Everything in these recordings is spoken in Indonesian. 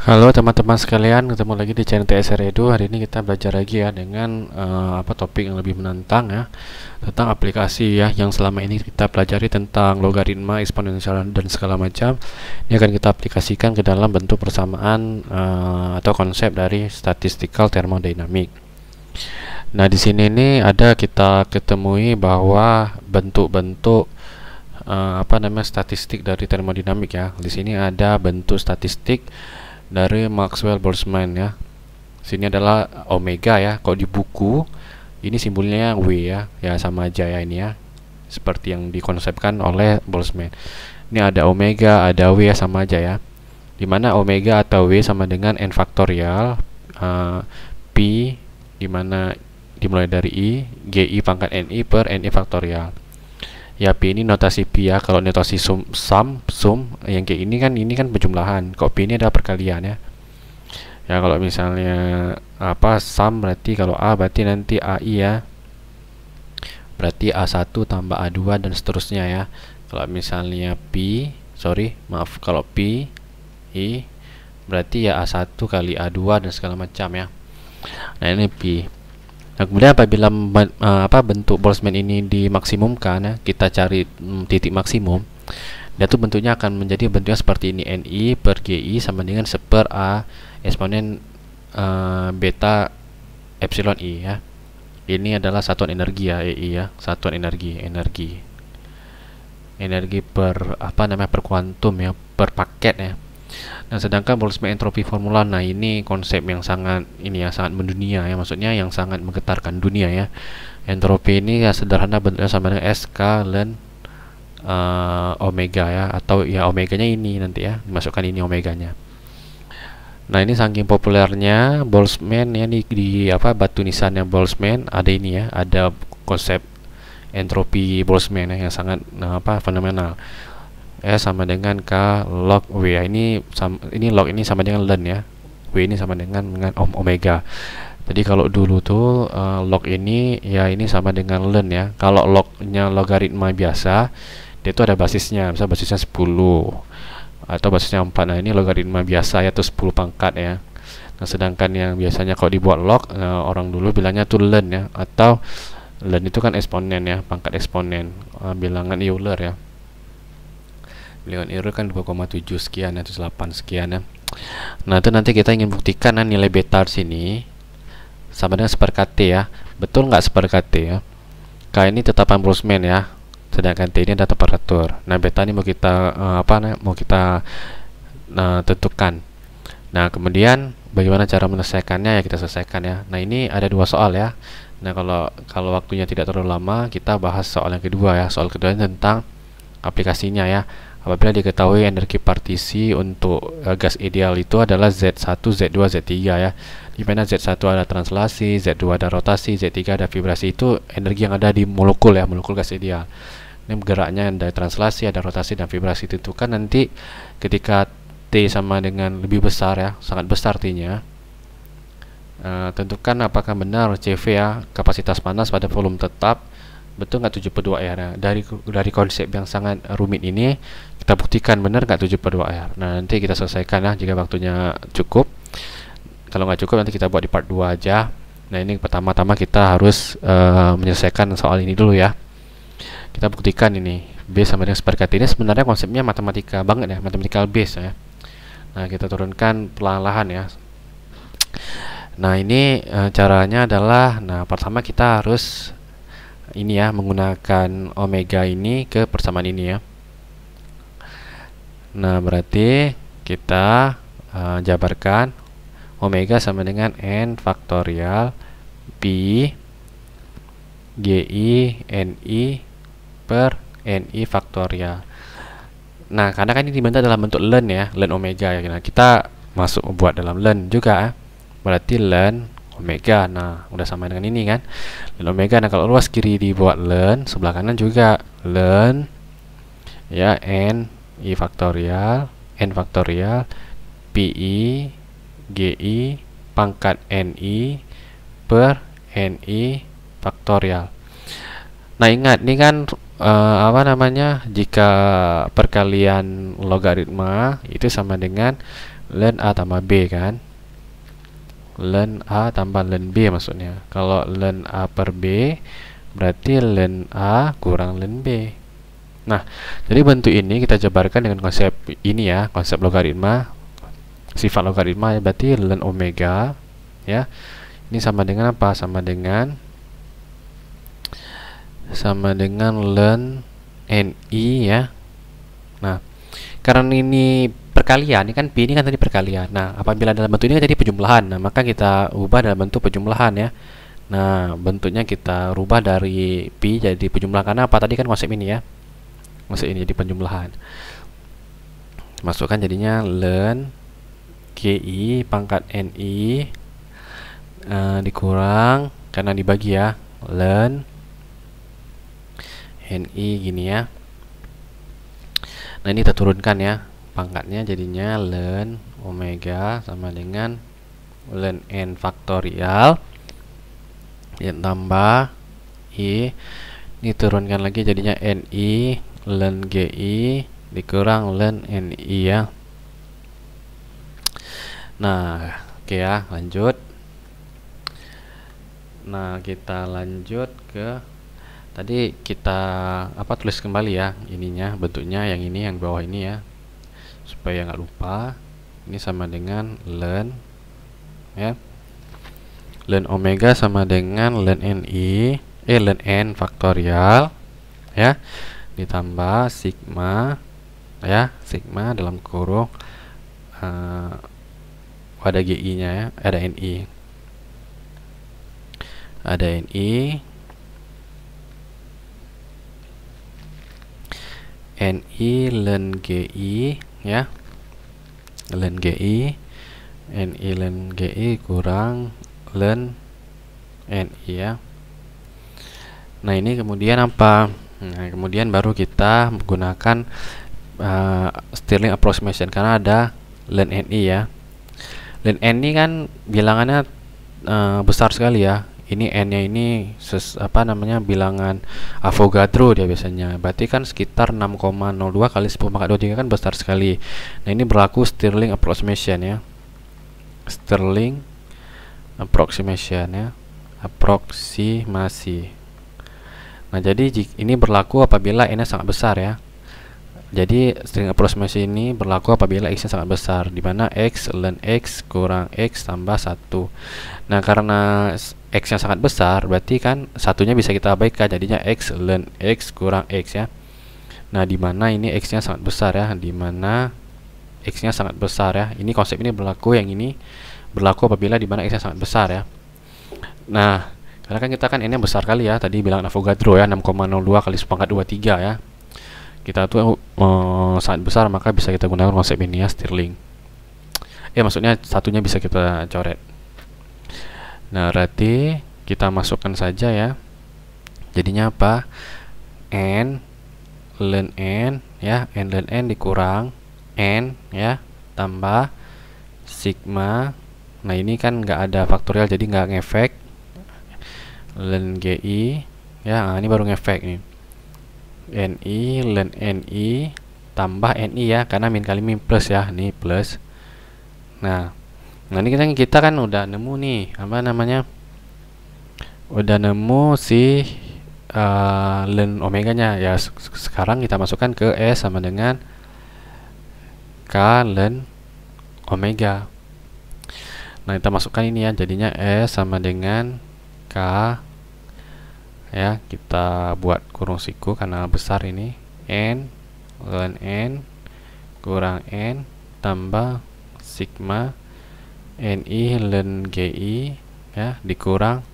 Halo teman-teman sekalian, ketemu lagi di channel TSR Edu. Hari ini kita belajar lagi ya dengan topik yang lebih menantang ya, tentang aplikasi ya yang selama ini kita pelajari tentang logaritma, eksponensial dan segala macam. Ini akan kita aplikasikan ke dalam bentuk persamaan atau konsep dari statistical thermodynamic. Nah, di sini ini ada kita ketemui bahwa bentuk-bentuk statistik dari termodinamik ya. Di sini ada bentuk statistik dari Maxwell-Boltzmann ya. Sini adalah omega ya. Kalau di buku ini simbolnya W ya. Ya sama aja ya ini ya. Seperti yang dikonsepkan oleh Boltzmann. Ini ada omega, ada W ya, sama aja ya. Dimana omega atau W sama dengan n faktorial P, dimana dimulai dari I, GI pangkat NI per NI faktorial. Ya, P ini notasi P ya. Kalau notasi sum, yang kayak ini kan penjumlahan. Kalau P ini adalah perkalian ya. Ya, kalau misalnya sum berarti kalau A berarti nanti AI ya. Berarti A1 tambah A2 dan seterusnya ya. Kalau misalnya kalau P I berarti ya A1 kali A2 dan segala macam ya. Nah, ini P. Nah, kemudian apabila bentuk Boltzmann ini dimaksimumkan ya, kita cari titik maksimum, dia tuh bentuknya akan menjadi bentuknya seperti ini, NI per GI sama dengan 1 per A eksponen beta epsilon I ya. Ini adalah satuan energi ya, EI ya, satuan energi per per kuantum ya, per paket ya. Nah, sedangkan Boltzmann entropi formula, nah ini konsep yang sangat sangat mendunia ya, maksudnya yang sangat menggetarkan dunia ya. Entropi ini ya sederhana bentuknya sama dengan S kalian omega ya, atau ya omeganya ini nanti ya, dimasukkan ini omeganya. Nah, ini saking populernya Boltzmann ya, di batu nisannya Boltzmann ada ini ya, ada konsep entropi Boltzmann ya, yang sangat fenomenal. S sama dengan K log W ya. Ini log ini sama dengan ln ya. W ini sama dengan omega. Jadi kalau dulu tuh log ini ya ini sama dengan ln ya. Kalau lognya logaritma biasa, dia itu ada basisnya, misal basisnya 10 atau basisnya 4. Nah, ini logaritma biasa ya, tuh 10 pangkat ya. Nah, sedangkan yang biasanya kalau dibuat log, orang dulu bilangnya tuh ln ya, atau ln itu kan eksponen ya, pangkat eksponen, bilangan Euler ya. Bilangan Euler kan 2,7 sekian atau 8 sekian ya. Nah, itu nanti kita ingin buktikan nilai beta sini sama dengan 1 per KT ya. Betul nggak 1 per KT ya? K ini tetapan Boltzmann ya, sedangkan T ini adalah temperatur. Nah, beta ini mau kita tentukan. Nah, kemudian bagaimana cara menyelesaikannya ya, kita selesaikan ya. Nah, ini ada 2 soal ya. Nah, kalau waktunya tidak terlalu lama, kita bahas soal yang kedua ya. Soal kedua tentang aplikasinya ya. Apabila diketahui energi partisi untuk gas ideal itu adalah Z1, Z2, Z3 ya. Di mana Z1 ada translasi, Z2 ada rotasi, Z3 ada vibrasi. Itu energi yang ada di molekul ya, molekul gas ideal. Ini geraknya ada translasi, ada rotasi dan vibrasi. Tentukan nanti ketika T sama dengan lebih besar ya, sangat besar T-nya. Tentukan apakah benar CV ya, kapasitas panas pada volume tetap. Betul nggak 7 per 2 R ya? Dari konsep yang sangat rumit ini kita buktikan benar nggak 7 per 2 R. Nah, nanti kita selesaikan ya jika waktunya cukup. Kalau nggak cukup nanti kita buat di part 2 aja. Nah, ini pertama-tama kita harus menyelesaikan soal ini dulu ya. Kita buktikan ini B sama dengan 1 per KT. Ini sebenarnya konsepnya matematika banget ya, mathematical base ya. Nah, kita turunkan perlahan-lahan ya. Nah, ini caranya adalah, nah pertama kita harus ini ya, menggunakan omega ini ke persamaan ini ya. Nah, berarti kita jabarkan omega sama dengan n faktorial P GI NI per NI faktorial. Nah, karena kan ini dibentuk dalam bentuk ln ya, ln omega ya. Nah, kita masuk buat dalam ln juga ya. Berarti ln omega, nah udah sama dengan ini kan, ln omega. Nah, kalau luas kiri dibuat ln, sebelah kanan juga ln ya, n faktorial pi gi pangkat ni per ni faktorial. Nah, ingat ini kan jika perkalian logaritma itu sama dengan ln A tambah B kan, ln A tambah ln B maksudnya. Kalau ln A per B berarti ln A kurang ln B. Nah, jadi bentuk ini kita jabarkan dengan konsep ini ya, konsep logaritma, sifat logaritma ya, berarti ln omega ya. Ini sama dengan apa? Sama dengan ln NI ya. Nah, karena ini perkalian, ini kan Pi ini kan tadi perkalian. Nah, apabila dalam bentuk ini kan jadi penjumlahan, nah maka kita ubah dalam bentuk penjumlahan ya. Nah, bentuknya kita rubah dari Pi jadi penjumlahan, karena apa? Tadi kan konsep ini ya, konsep ini jadi penjumlahan. Masukkan jadinya ln GI pangkat NI dikurang, karena dibagi ya, ln NI gini ya. Nah, ini kita turunkan ya, pangkatnya jadinya ln omega sama dengan ln n faktorial yang tambah I. Ini turunkan lagi jadinya NI ln GI dikurang ln NI ya. Nah, oke ya, lanjut. Nah, kita lanjut ke tadi kita tulis kembali ya ininya, bentuknya yang ini, yang bawah ini ya, supaya nggak lupa. Ini sama dengan ln ya, ln omega sama dengan ln NI ln n faktorial ya, ditambah sigma ya, sigma dalam kurung ada GI nya ya, ada NI NI ln GI ya, ln GI NI ln GI kurang ln NI ya. Nah, ini kemudian apa? Nah, kemudian baru kita menggunakan Stirling approximation, karena ada ln NI ya. Ln NI kan bilangannya besar sekali ya. Ini n-nya ini bilangan Avogadro dia biasanya. Berarti kan sekitar 6,02 kali 10 pangkat 23 kan besar sekali. Nah, ini berlaku Stirling approximation ya. Stirling approximation ya. Aproksimasi. Nah, jadi ini berlaku apabila n-nya sangat besar ya. Jadi Stirling approximation ini berlaku apabila x-nya sangat besar, di mana x ln x kurang x tambah 1. Nah, karena x-nya sangat besar, berarti kan satunya bisa kita abaikan, jadinya x ln x kurang x ya. Nah, di mana ini x-nya sangat besar ya, di mana x-nya sangat besar ya. Ini konsep ini berlaku, yang ini berlaku apabila di mana x-nya sangat besar ya. Nah, karena kan kita kan n-nya besar kali ya, tadi bilang Avogadro ya, 6,02 kali 10 pangkat 23 ya. Kita tuh sangat besar, maka bisa kita gunakan konsep ini ya, Stirling. Maksudnya satunya bisa kita coret. Nah, berarti kita masukkan saja ya. Jadinya apa? N ln n ya, n ln n dikurang n ya, tambah sigma. Nah, ini kan nggak ada faktorial, jadi nggak ngefek. Ln GI ya, nah, ini baru ngefek nih. NI ln NI tambah NI ya, karena min kali min plus ya, ini plus. Nah, ini kita kan udah nemu nih udah nemu si ln omega nya ya. Sekarang kita masukkan ke S sama dengan K ln omega. Nah, kita masukkan ini ya, jadinya S sama dengan K ya, kita buat kurung siku karena besar ini, n ln n kurang n tambah sigma NI ln GI ya, dikurang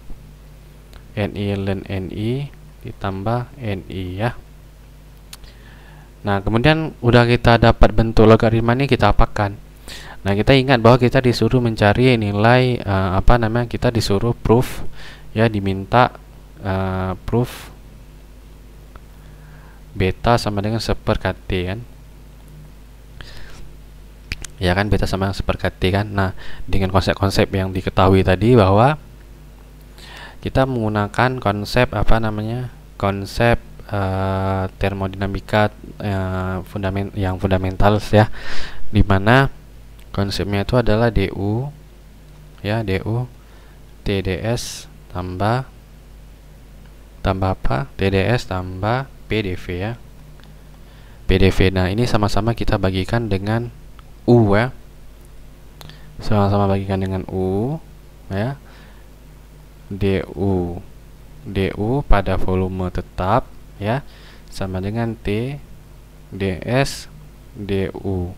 NI ln NI ditambah NI ya. Nah, kemudian udah kita dapat bentuk logaritma ini, kita apakan. Nah, kita ingat bahwa kita disuruh mencari nilai kita disuruh proof ya, diminta proof beta sama dengan 1/KT kan ya, kan beta sama dengan 1/KT kan. Nah, dengan konsep-konsep yang diketahui tadi, bahwa kita menggunakan konsep konsep termodinamika yang fundamental ya, dimana Konsepnya itu adalah DU ya, DU TDS tambah apa? TDS tambah PDV ya. PDV. Nah, ini sama-sama kita bagikan dengan U ya. Sama-sama bagikan dengan U ya. DU pada volume tetap ya sama dengan T ds DU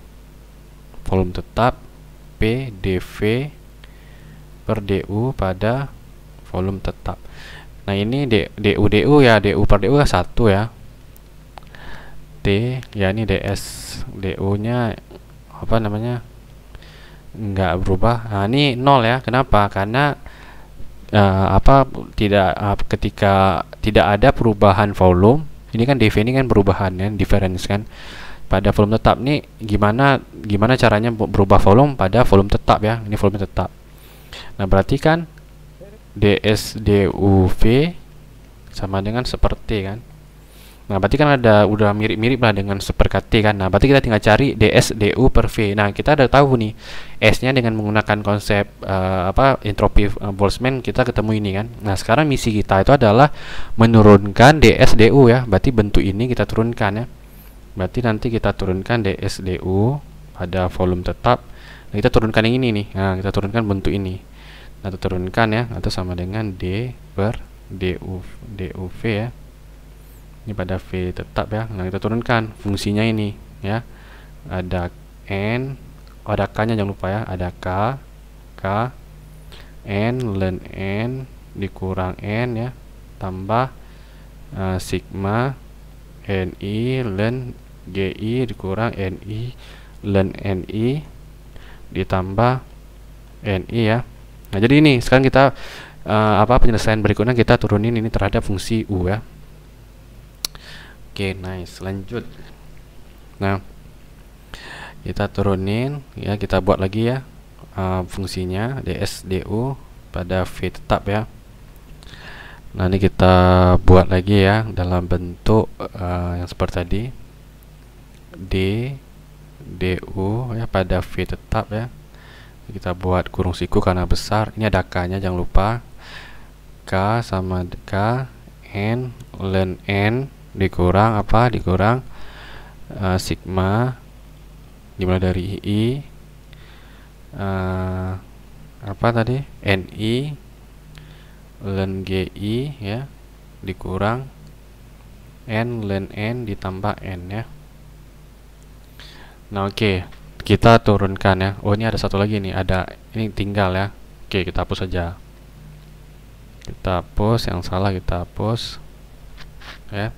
volume tetap P dV per DU pada volume tetap. Nah, ini DU ya, DU per DU ya 1 ya. T ya, ini ds DU nya apa namanya, nggak berubah. Nah, ini 0 ya. Kenapa? Karena ketika tidak ada perubahan volume, ini kan dV ini kan perubahan ya, difference kan pada volume tetap. Nih gimana caranya berubah volume pada volume tetap ya, ini volume tetap. Nah, berarti kan ds duv sama dengan seperti kan. Nah, berarti kan udah mirip-mirip lah dengan seperti kan. Nah, berarti kita tinggal cari ds du per v. Nah, kita udah tahu nih S nya dengan menggunakan konsep entropi Boltzmann, kita ketemu ini kan. Nah, sekarang misi kita itu adalah menurunkan ds du ya. Berarti bentuk ini kita turunkan ya. Berarti nanti kita turunkan ds du pada volume tetap. Nah, kita turunkan yang ini nih. Nah, kita turunkan bentuk ini. Nah, kita turunkan ya, atau sama dengan d per duv ya. Ini pada V tetap ya. Nah, kita turunkan fungsinya ini ya. Ada N, ada K nya jangan lupa ya. Ada K N ln N dikurang N ya, tambah sigma NI ln GI dikurang NI ln NI ditambah NI ya. Nah, jadi ini sekarang kita penyelesaian berikutnya kita turunin ini terhadap fungsi U ya. Oke, nice. Lanjut. Nah, kita turunin ya, kita buat lagi ya fungsinya ds du pada V tetap ya. Nah, ini kita buat lagi ya dalam bentuk yang seperti tadi, d du ya pada V tetap ya. Kita buat kurung siku karena besar. Ini ada K nya jangan lupa. K sama K N ln N dikurang sigma dimulai dari I NI ln GI ya dikurang N ln N ditambah N ya. Nah, oke, kita turunkan ya. Oh, ini ada satu lagi nih, ini tinggal ya. Oke, kita hapus saja. Kita hapus yang salah, kita hapus ya.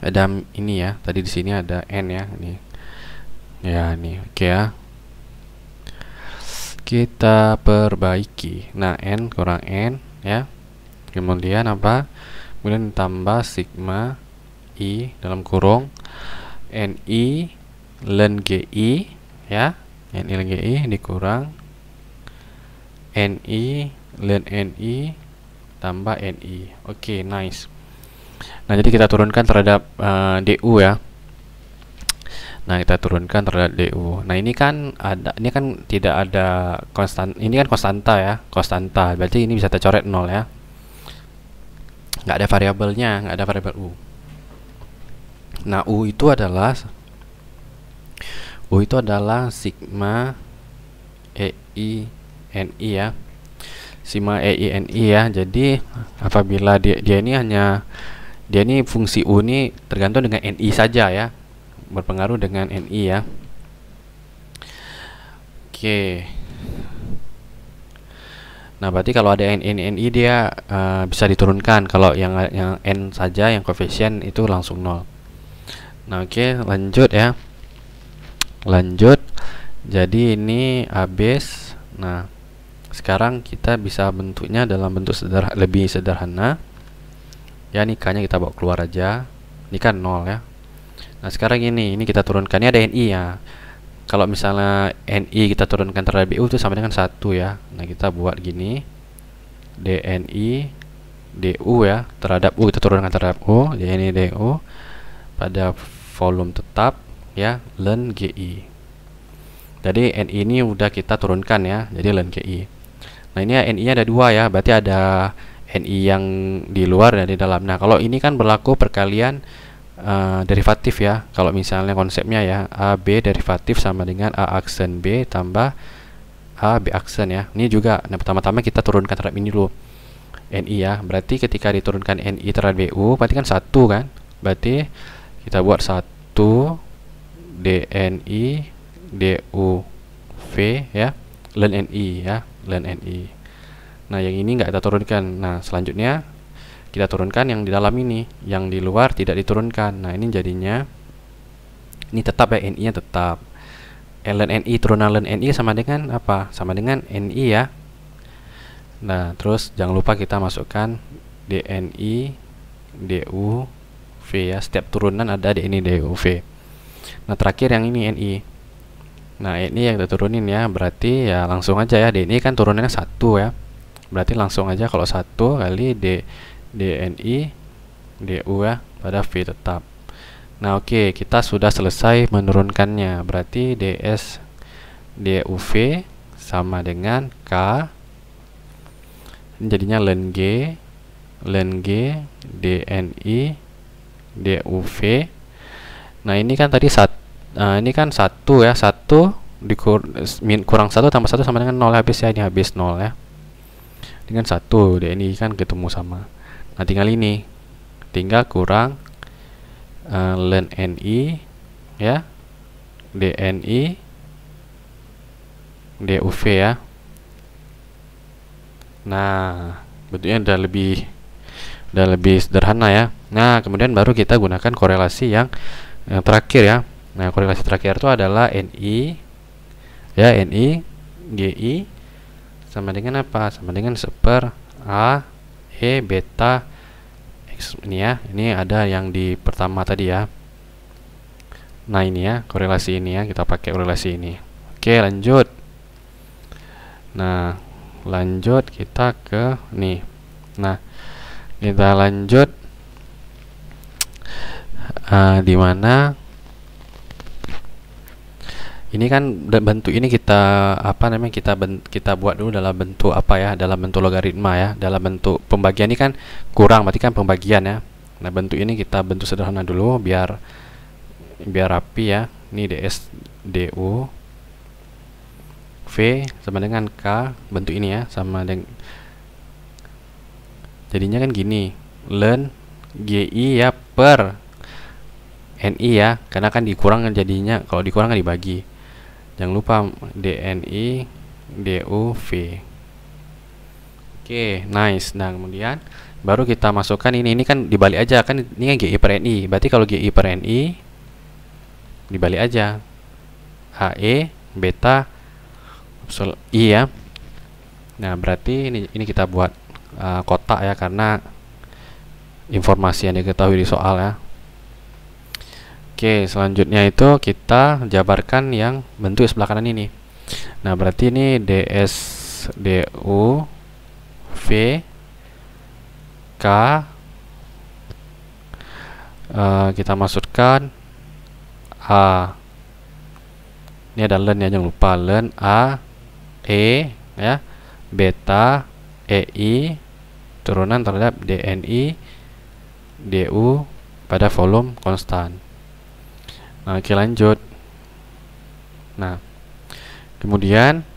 Ada ini ya, tadi di sini ada N ya, ini ya, ini oke ya. Kita perbaiki. Nah, N kurang N ya, kemudian kemudian tambah sigma I dalam kurung NI ln GI ya, NI ln GI dikurang NI ln NI tambah NI. Oke, nice. Nah, jadi kita turunkan terhadap DU ya. Nah, kita turunkan terhadap DU. Nah, ini kan tidak ada konstan. Ini kan konstanta ya, konstanta. Berarti ini bisa kita coret 0 ya. Nggak ada variabelnya, nggak ada variabel U. Nah, U itu adalah sigma EI NI ya. Sigma EI NI ya. Jadi apabila dia ini fungsi U ini tergantung dengan NI saja ya, berpengaruh dengan NI ya. Oke. Nah, berarti kalau ada NI dia bisa diturunkan. Kalau yang N saja, yang koefisien itu langsung 0. Nah, oke, lanjut ya. Lanjut. Jadi ini habis. Nah, sekarang kita bisa bentuknya dalam bentuk lebih sederhana. Ya, ini K-nya kita bawa keluar aja. Ini kan 0 ya. Nah, sekarang ini kita turunkan. Ini ada NI ya. Kalau misalnya NI kita turunkan terhadap BU itu sama dengan 1 ya. Nah, kita buat gini. DNI DU ya, terhadap U kita turunkan terhadap U. DNI DU pada volume tetap ya, ln GI. Jadi NI ini udah kita turunkan ya, jadi len GI. Nah ini NI nya ada dua ya, berarti ada NI yang di luar dan di dalam. Nah kalau ini kan berlaku perkalian derivatif ya. Kalau misalnya konsepnya ya, AB derivatif sama dengan A aksen B tambah A B aksen ya. Ini juga, nah pertama-tama kita turunkan terhadap ini dulu, NI ya. Berarti ketika diturunkan NI terhadap BU, berarti kan 1 kan. Berarti kita buat 1 DNI DUV ya, len NI ya, len NI. Nah yang ini nggak kita turunkan. Nah selanjutnya kita turunkan yang di dalam ini, yang di luar tidak diturunkan. Nah ini jadinya ini tetap ya, NI nya tetap. Ln NI turunan ln NI sama dengan apa? Sama dengan NI ya. Nah terus jangan lupa kita masukkan DNI DUV ya, setiap turunan ada DNI DUV. Nah terakhir yang ini NI. Nah ini yang kita turunin ya, berarti ya langsung aja ya, DNI kan turunannya 1 ya, berarti langsung aja kalau 1 kali DNI DU ya pada V tetap. Nah oke, kita sudah selesai menurunkannya, berarti DS DUV sama dengan K, ini jadinya len G DNI DUV. Nah ini kan tadi ini kan 1 ya, 1 kurang 1 tambah 1 sama dengan 0 habis ya, ini habis 0 ya. Dengan 1 DNI kan ketemu sama. Nah tinggal ini, tinggal kurang len NI ya, DNI DUV ya. Nah bentuknya udah lebih sederhana ya. Nah kemudian baru kita gunakan korelasi yang terakhir ya. Nah korelasi terakhir itu adalah NI ya, NI GI sama dengan apa? Sama dengan seper A E beta X ini ya. Ini ada yang di pertama tadi ya. Nah ini ya korelasi ini ya, kita pakai korelasi ini. Oke lanjut. Nah lanjut kita ke nih. Nah kita lanjut di mana ini kan bentuk ini kita apa namanya, kita buat dulu dalam bentuk apa ya, dalam bentuk logaritma ya, dalam bentuk pembagian. Ini kan kurang, berarti kan pembagian ya. Nah bentuk ini kita bentuk sederhana dulu biar rapi ya. Ini DS DU V sama dengan K, bentuk ini ya, sama dengan jadinya kan gini, len GI ya per NI ya, karena kan dikurang jadinya, kalau dikurang kan dibagi. Jangan lupa DNI DUV. Oke, nice. Nah kemudian baru kita masukkan ini kan dibalik aja kan, ini kan GI per NI, berarti kalau GI per NI dibalik aja, AE beta I ya. Nah berarti ini kita buat kotak ya, karena informasi yang diketahui di soal ya. Oke, selanjutnya itu kita jabarkan yang bentuk sebelah kanan ini. Nah berarti ini DS DU V K, kita masukkan A, ini ada len ya, jangan lupa len A E ya, beta EI turunan terhadap DNI DU pada volume konstan. Nah oke lanjut. Nah kemudian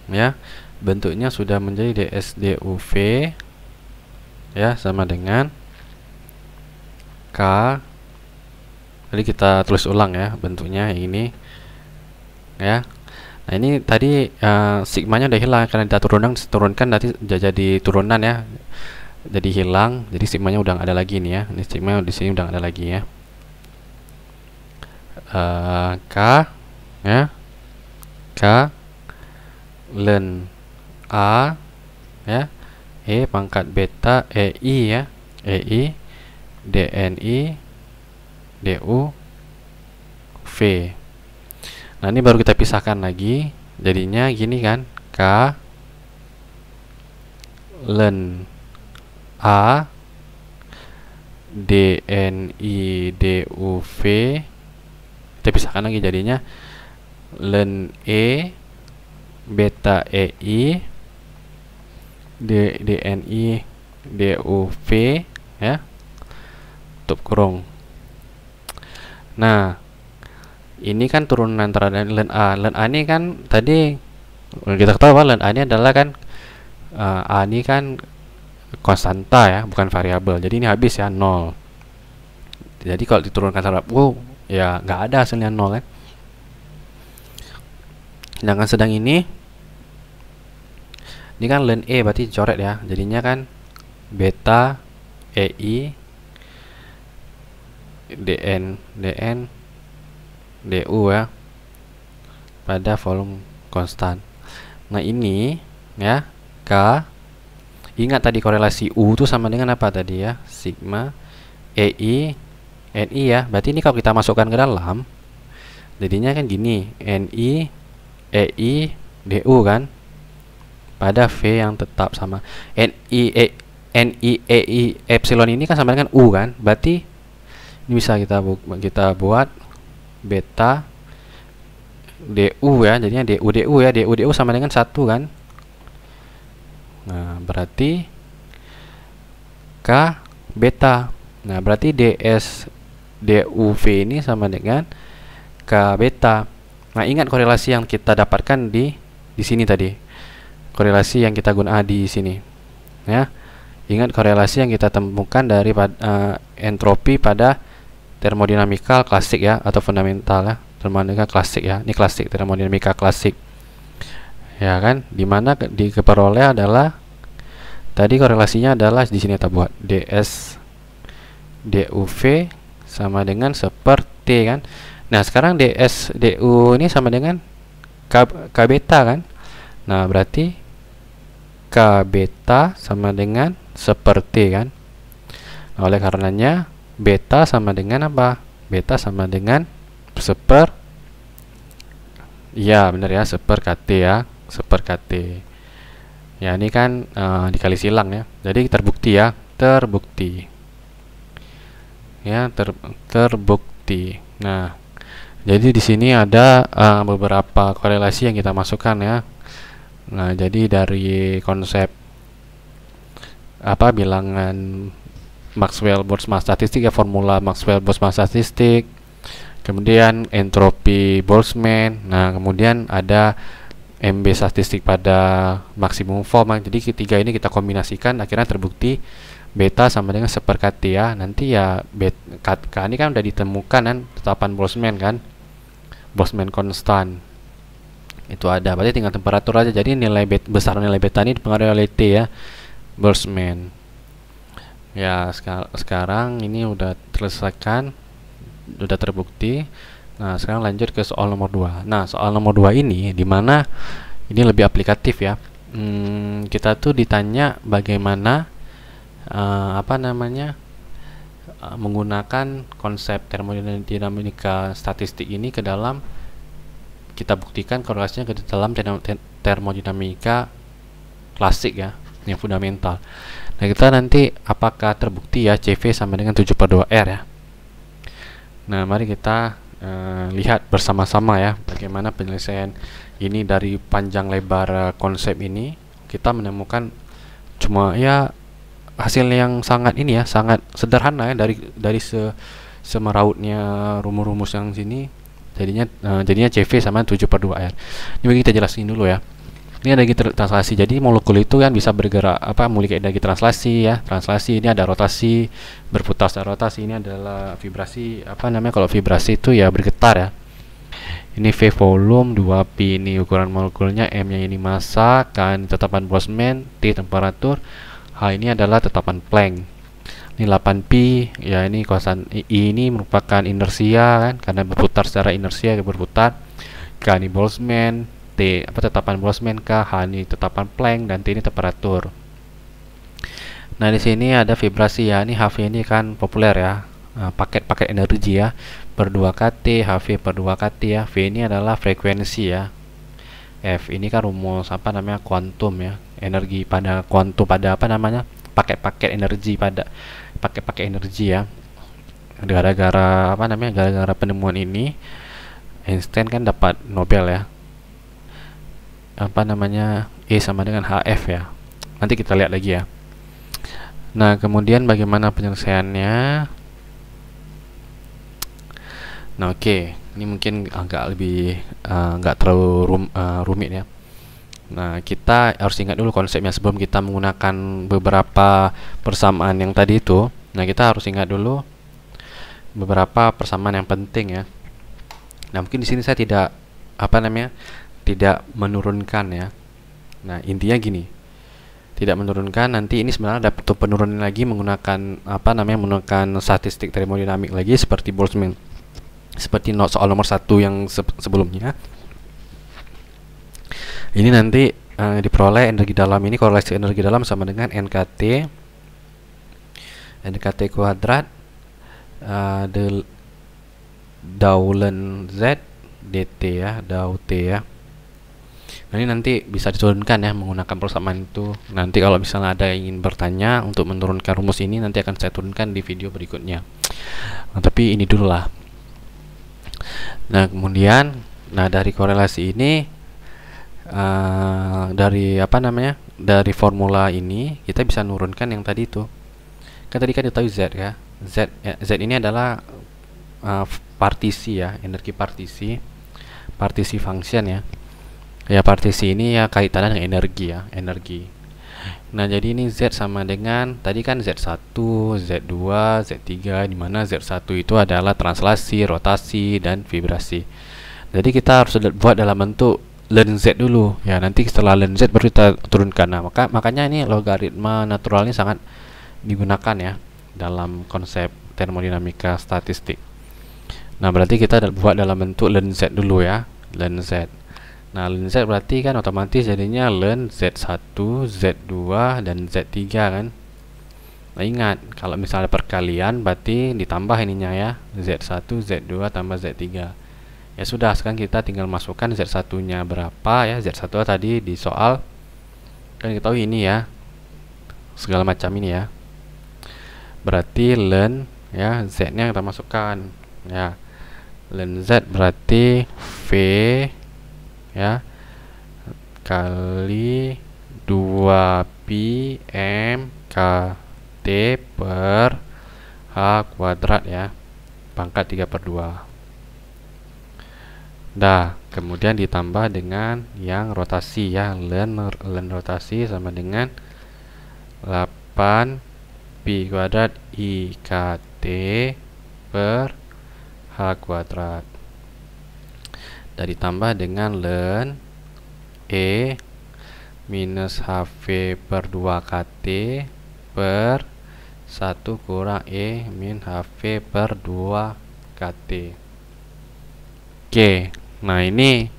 ya bentuknya sudah menjadi DSDUV ya, sama dengan K. Jadi kita tulis ulang ya bentuknya yang ini ya. Nah ini tadi sigmanya udah hilang karena kita turunkan nanti jadi turunan ya, jadi hilang, jadi sigmanya udah nggak ada lagi nih ya. Ini sigma di sini udah nggak ada lagi ya. K ya, K len A ya, E pangkat beta EI ya, EI DNI DU V. Nah ini baru kita pisahkan lagi, jadinya gini kan, K len A DNI DUV, kita pisahkan lagi jadinya ln E beta EI DNI DUV ya, tutup kurung. Nah, ini kan turunan antara ln A. Ln A ini kan tadi kita ketahui bahwa ln A ini adalah kan A ini kan konstanta ya, bukan variabel. Jadi ini habis ya, 0. Jadi kalau diturunkan terhadap U ya nggak ada hasilnya 0 kan. Sedang ini kan ln E berarti coret ya, jadinya kan beta EI DN DU ya pada volume konstan. Nah ini ya K, ingat tadi korelasi U itu sama dengan apa tadi ya, sigma EI NI ya. Berarti ini kalau kita masukkan ke dalam jadinya kan gini, NI EI DU kan pada V yang tetap sama. NI EI epsilon ini kan sama dengan U kan. Berarti ini bisa kita buat beta DU ya. Jadinya DU ya. DU sama dengan 1 kan. Nah, berarti K beta. Nah, berarti DS DUV ini sama dengan K beta. Nah, ingat korelasi yang kita dapatkan di sini tadi. Korelasi yang kita gunakan di sini ya. Ingat korelasi yang kita temukan dari entropi pada termodinamika klasik ya, atau fundamental ya, termodinamika klasik ya. Ini klasik, termodinamika klasik ya kan, dimana diperoleh adalah tadi korelasinya adalah di sini kita buat DS DUV sama dengan seperti kan. Nah sekarang DS DU ini sama dengan K beta kan. Nah berarti K beta sama dengan seperti kan. Nah, oleh karenanya beta sama dengan apa? Beta sama dengan ya benar ya, seper KT ya, seper KT ya. Ini kan dikali silang ya, jadi terbukti ya, terbukti ya, terbukti. Nah jadi di sini ada beberapa korelasi yang kita masukkan ya. Nah, jadi dari konsep apa bilangan Maxwell-Boltzmann statistik ya, formula Maxwell-Boltzmann statistik, kemudian entropi Boltzmann. Nah, kemudian ada MB statistik pada maksimum form. Jadi ketiga ini kita kombinasikan, akhirnya terbukti beta sama dengan seperkati ya. Nanti ya K ini kan udah ditemukan kan, tetapan Boltzmann kan, Boltzmann konstan itu ada, berarti tinggal temperatur aja. Jadi besar nilai beta ini dipengaruhi oleh T ya, Boltzmann ya. Sekarang ini udah terselesaikan, udah terbukti. Nah sekarang lanjut ke soal nomor 2. Nah soal nomor 2 ini dimana ini lebih aplikatif ya. Kita tuh ditanya bagaimana menggunakan konsep termodinamika statistik ini ke dalam, kita buktikan korelasinya ke dalam termodinamika klasik ya, yang fundamental. Nah kita nanti apakah terbukti ya CV sama dengan 7/2R ya. Nah mari kita lihat bersama-sama ya bagaimana penyelesaian ini. Dari panjang lebar konsep ini kita menemukan cuma ya hasil yang sangat ini ya, sangat sederhana ya, dari semerautnya rumus-rumus yang sini. Jadinya CV sama 7/2R. Ini bagi kita jelasin dulu ya. Ini ada energi translasi. Jadi molekul itu kan bisa bergerak memiliki energi translasi ya. Translasi ini ada rotasi, berputar secara rotasi. Ini adalah vibrasi. Kalau vibrasi itu ya bergetar ya. Ini V volume, 2P ini ukuran molekulnya, M-nya ini massa, K ini tetapan Boltzmann, T temperatur, H ini adalah tetapan Planck. Ini 8P ya, ini konstan I ini merupakan inersia kan, karena berputar secara inersia berputar. K ini Boltzmann, T tetapan Boltzmann, K, H ini tetapan Planck, dan T ini temperatur. Nah di sini ada vibrasi ya, ini HV ini kan populer ya, paket energi ya, per 2kT, HV per 2kT ya. V ini adalah frekuensi ya, F ini kan rumus kuantum ya, energi pada kuantum pada paket energi pada pakai energi ya. Gara-gara penemuan ini Einstein kan dapat Nobel ya, apa namanya, E sama dengan HF ya. Nanti kita lihat lagi ya. Nah, kemudian bagaimana penyelesaiannya? Nah, oke, ini mungkin agak lebih nggak terlalu rumit ya. Nah, kita harus ingat dulu konsepnya sebelum kita menggunakan beberapa persamaan yang tadi itu. Nah, kita harus ingat dulu beberapa persamaan yang penting ya. Nah, mungkin di sini saya tidak tidak menurunkan ya. Nah, intinya gini, tidak menurunkan. Nanti ini sebenarnya ada penurunan lagi menggunakan menggunakan statistik termodinamik lagi seperti Boltzmann, seperti soal nomor 1 yang sebelumnya. Ini nanti diperoleh energi dalam ini, korelasi energi dalam sama dengan NKT kuadrat Daulen Z dt ya, dau T ya. Nah, ini nanti bisa diturunkan ya menggunakan persamaan itu. Nanti kalau misalnya ada yang ingin bertanya untuk menurunkan rumus ini, nanti akan saya turunkan di video berikutnya. Nah, tapi ini dulu lah. Nah, kemudian dari korelasi ini dari formula ini kita bisa nurunkan yang tadi itu. Kan tadi kan diketahui Z ya. Z ini adalah partisi ya, energi partisi function ya. Ya, partisi ini ya kaitannya dengan energi ya, energi. Nah, jadi ini Z sama dengan tadi kan Z1, Z2, Z3, di mana Z1 itu adalah translasi, rotasi, dan vibrasi. Jadi kita harus buat dalam bentuk ln Z dulu ya, nanti setelah ln Z baru kita turunkan. Nah, makanya ini logaritma naturalnya sangat digunakan ya dalam konsep termodinamika statistik. Nah, berarti kita buat dalam bentuk ln Z dulu ya, ln Z. Nah, ln Z berarti kan otomatis jadinya ln Z1, Z2, dan Z3 kan. Nah, ingat kalau misalnya perkalian berarti ditambah ininya ya, Z1, Z2 tambah Z3. Ya sudah, sekarang kita tinggal masukkan Z1 nya berapa ya. Z1 tadi di soal kan kita tahu ini ya, segala macam ini ya. Berarti ln ya Z nya kita masukkan ya, ln Z berarti V ya kali 2pi m KT per H kuadrat ya, pangkat 3/2. Dah, kemudian ditambah dengan yang rotasi ya, ln rotasi sama dengan 8 pi kuadrat IKT per H kuadrat. Dan ditambah dengan ln E minus HV per 2 KT per 1 kurang E min HV per 2 KT. Oke, nah ini.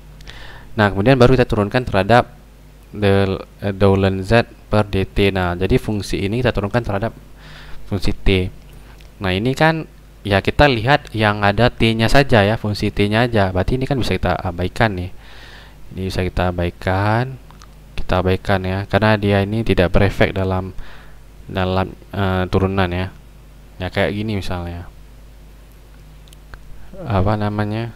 Nah, kemudian baru kita turunkan terhadap Daulen Z per dt. Nah, jadi fungsi ini kita turunkan terhadap fungsi T. Nah, ini kan ya kita lihat yang ada T-nya saja ya, fungsi T-nya aja. Berarti ini kan bisa kita abaikan nih. Ini bisa kita abaikan. Kita abaikan ya, karena dia ini tidak berefek dalam turunan ya. Ya kayak gini misalnya. Apa namanya?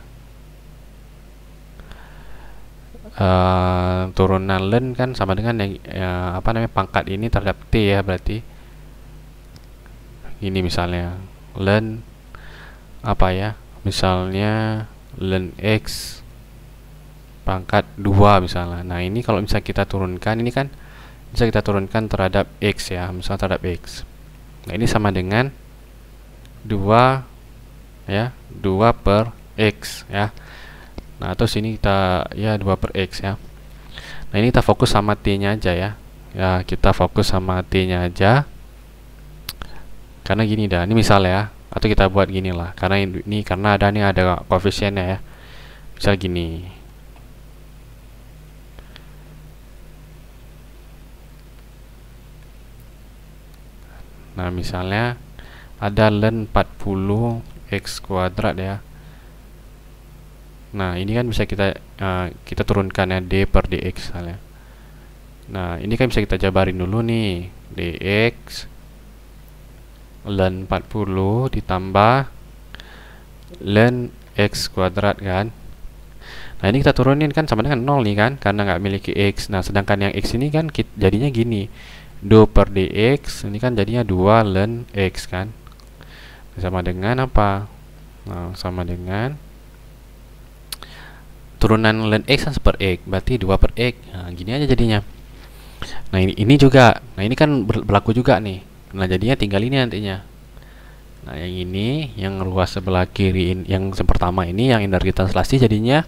Turunan ln kan sama dengan yang pangkat ini terhadap T ya, berarti ini misalnya ln misalnya ln X pangkat 2 misalnya. Nah, ini kalau misalnya kita turunkan, ini kan bisa kita turunkan terhadap X ya, misalnya terhadap X. Nah, ini sama dengan 2 ya, 2 per X ya. Nah, terus ini kita ya 2 per X ya. Nah, ini kita fokus sama T-nya aja ya. Ya, kita fokus sama T-nya aja. Karena gini dah, ini misal ya. Atau kita buat gini lah. Karena ini ada koefisiennya ya. Misal gini. Nah, misalnya ada ln 40 X kuadrat ya. Nah, ini kan bisa kita turunkan ya, d per dx misalnya. Nah, ini kan bisa kita jabarin dulu nih, dx ln 40 ditambah ln x kuadrat kan. Nah ini kita turunin kan sama dengan 0 nih kan, karena nggak memiliki X. Nah sedangkan yang X ini kan jadinya gini, 2 per dx, ini kan jadinya 2 ln X kan, sama dengan apa? Nah, sama dengan turunan ln X kan per X, berarti 2 per X. Nah gini aja jadinya. Nah ini juga, nah ini kan berlaku juga nih. Nah jadinya tinggal ini nantinya. Nah yang ini, yang ruas sebelah kiri, yang pertama ini, yang energi translasi jadinya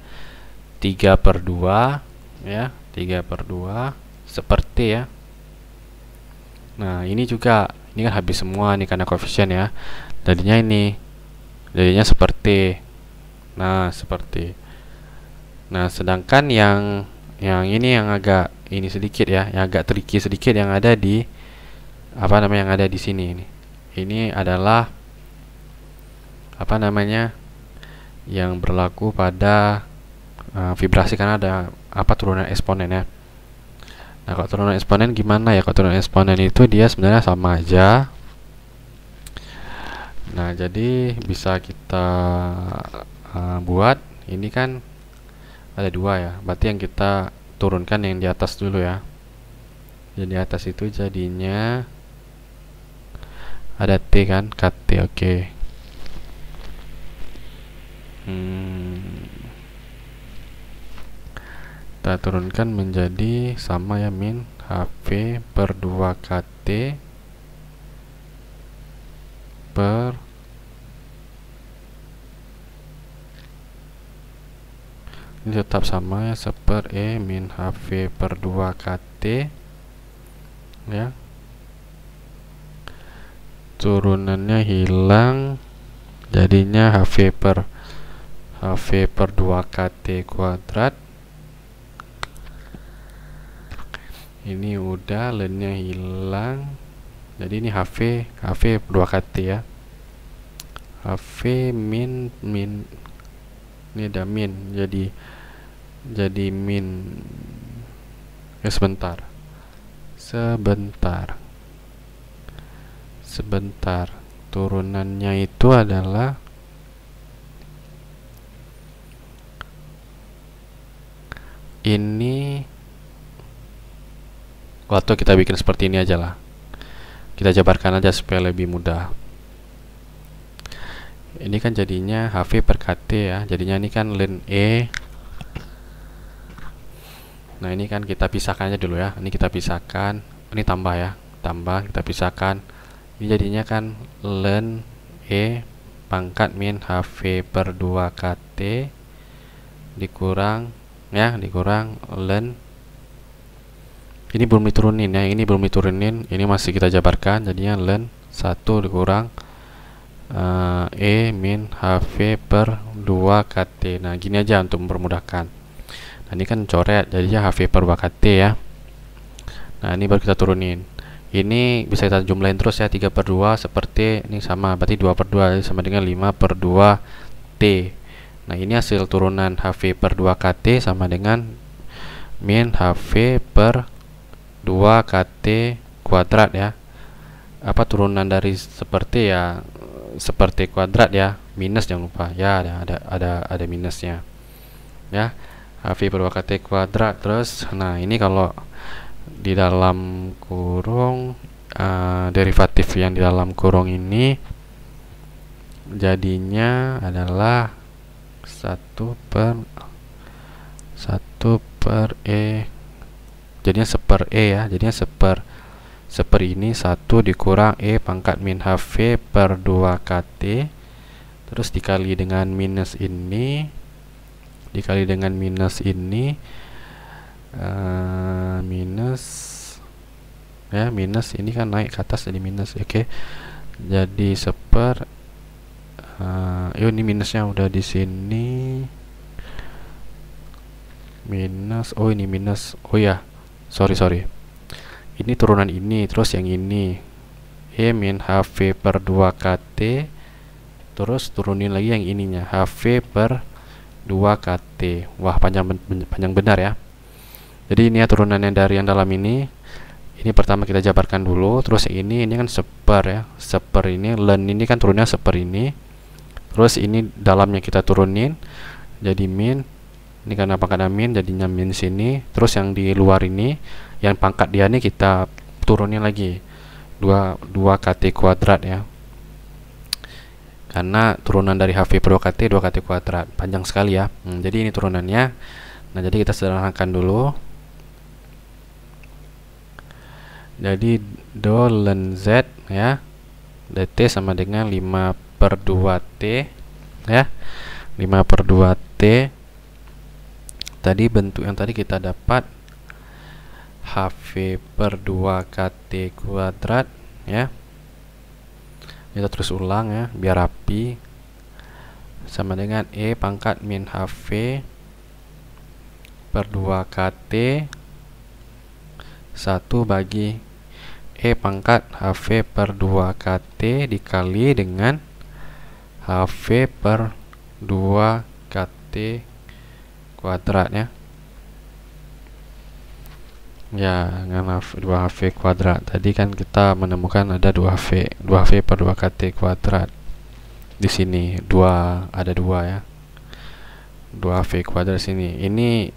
3 per 2 ya, 3 per 2 seperti ya. Nah ini juga, ini kan habis semua nih karena koefisien ya, jadinya ini, jadinya seperti, nah seperti. Nah sedangkan yang ini yang agak ini sedikit ya, yang agak tricky sedikit, yang ada di apa namanya, yang ada di sini ini adalah apa namanya, yang berlaku pada vibrasi, karena ada apa, turunan eksponen ya. Nah kalau turunan eksponen gimana ya? Kalau turunan eksponen itu dia sebenarnya sama aja. Nah jadi bisa kita buat ini kan ada dua ya, berarti yang kita turunkan yang di atas dulu ya. Jadi di atas itu jadinya ada T kan, KT, oke. Kita turunkan menjadi sama ya, min HV per 2 KT per ini tetap sama ya, seper E min HV per 2 KT ya. Turunannya hilang, jadinya HV per 2 KT kuadrat. Ini udah, lennya hilang, jadi ini HV 2 KT ya. HV min ini ada min, jadi min ya, sebentar turunannya itu adalah ini. Waktu kita bikin seperti ini aja lah, kita jabarkan aja supaya lebih mudah. Ini kan jadinya HV per KT ya, jadinya ini kan ln E. Nah ini kan kita pisahkan aja dulu ya, ini kita pisahkan, ini tambah ya, tambah, kita pisahkan. Ini jadinya kan ln E pangkat min HV per 2 KT dikurang ya, dikurang ln, ini belum diturunin ya, ini belum diturunin, ini masih kita jabarkan, jadinya ln 1 dikurang E min HV per 2 KT. Nah gini aja untuk mempermudahkan. Nah ini kan coret, jadinya HV per 2 KT ya. Nah ini baru kita turunin, ini bisa kita jumlahin terus ya, 3 per 2 seperti ini sama, berarti 2 per 2 sama dengan 5 per 2 T. Nah ini hasil turunan HV per 2 KT sama dengan min HV per 2 KT kuadrat ya. Apa turunan dari seperti ya, seperti kuadrat ya, minus jangan lupa ya, ada minusnya ya. HV per 2 KT kuadrat terus. Nah ini kalau di dalam kurung derivatif yang di dalam kurung ini jadinya adalah 1 per E, jadinya seper E ya, jadinya seper ini 1 dikurang E pangkat min HV per 2 KT terus dikali dengan minus ini, minus ya, minus ini kan naik ke atas jadi minus, oke. Jadi seper ini minusnya udah di sini, minus, oh ini minus, oh ya, sorry, ini turunan ini, terus yang ini E min HV per 2 KT terus turunin lagi yang ininya HV per 2 KT. Wah panjang benar ya. Jadi ini ya turunannya dari yang dalam ini pertama kita jabarkan dulu, terus yang ini kan seper ya, seper ini, ln ini kan turunnya seper ini, terus ini dalamnya kita turunin jadi min Ini karena pangkat min jadinya min sini. Terus yang di luar ini, yang pangkat dia nih kita turunin lagi 2 kT kuadrat ya. Karena turunan dari HV per 2 kT 2 kT kuadrat. Panjang sekali ya. Jadi ini turunannya. Nah, jadi kita sederhanakan dulu. Jadi do ln Z ya, dt sama dengan 5 per 2 T ya, 5 per 2 T. Tadi bentuk yang tadi kita dapat HV per 2 kT kuadrat ya. Kita terus ulang ya biar rapi, sama dengan E pangkat min HV per 2 kT 1 bagi E pangkat HV per 2 kT dikali dengan HV per 2 kT kuadrat ya. Ya, dengan 2HV kuadrat. Tadi kan kita menemukan ada 2HV per 2 kT kuadrat. Di sini ada 2 ya. 2HV kuadrat sini. Ini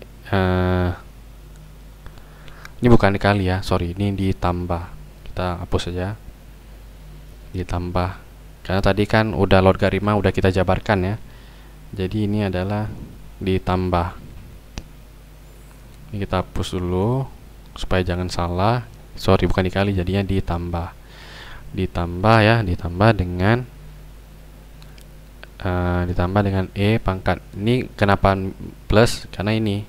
bukan dikali ya, sorry, ini ditambah. Kita hapus saja. Ditambah. Karena tadi kan udah logaritma udah kita jabarkan ya. Jadi ini adalah ditambah. Ini kita hapus dulu supaya jangan salah. Sorry, bukan dikali, jadinya ditambah. Ditambah ya, ditambah dengan E pangkat. Ini kenapa plus? Karena ini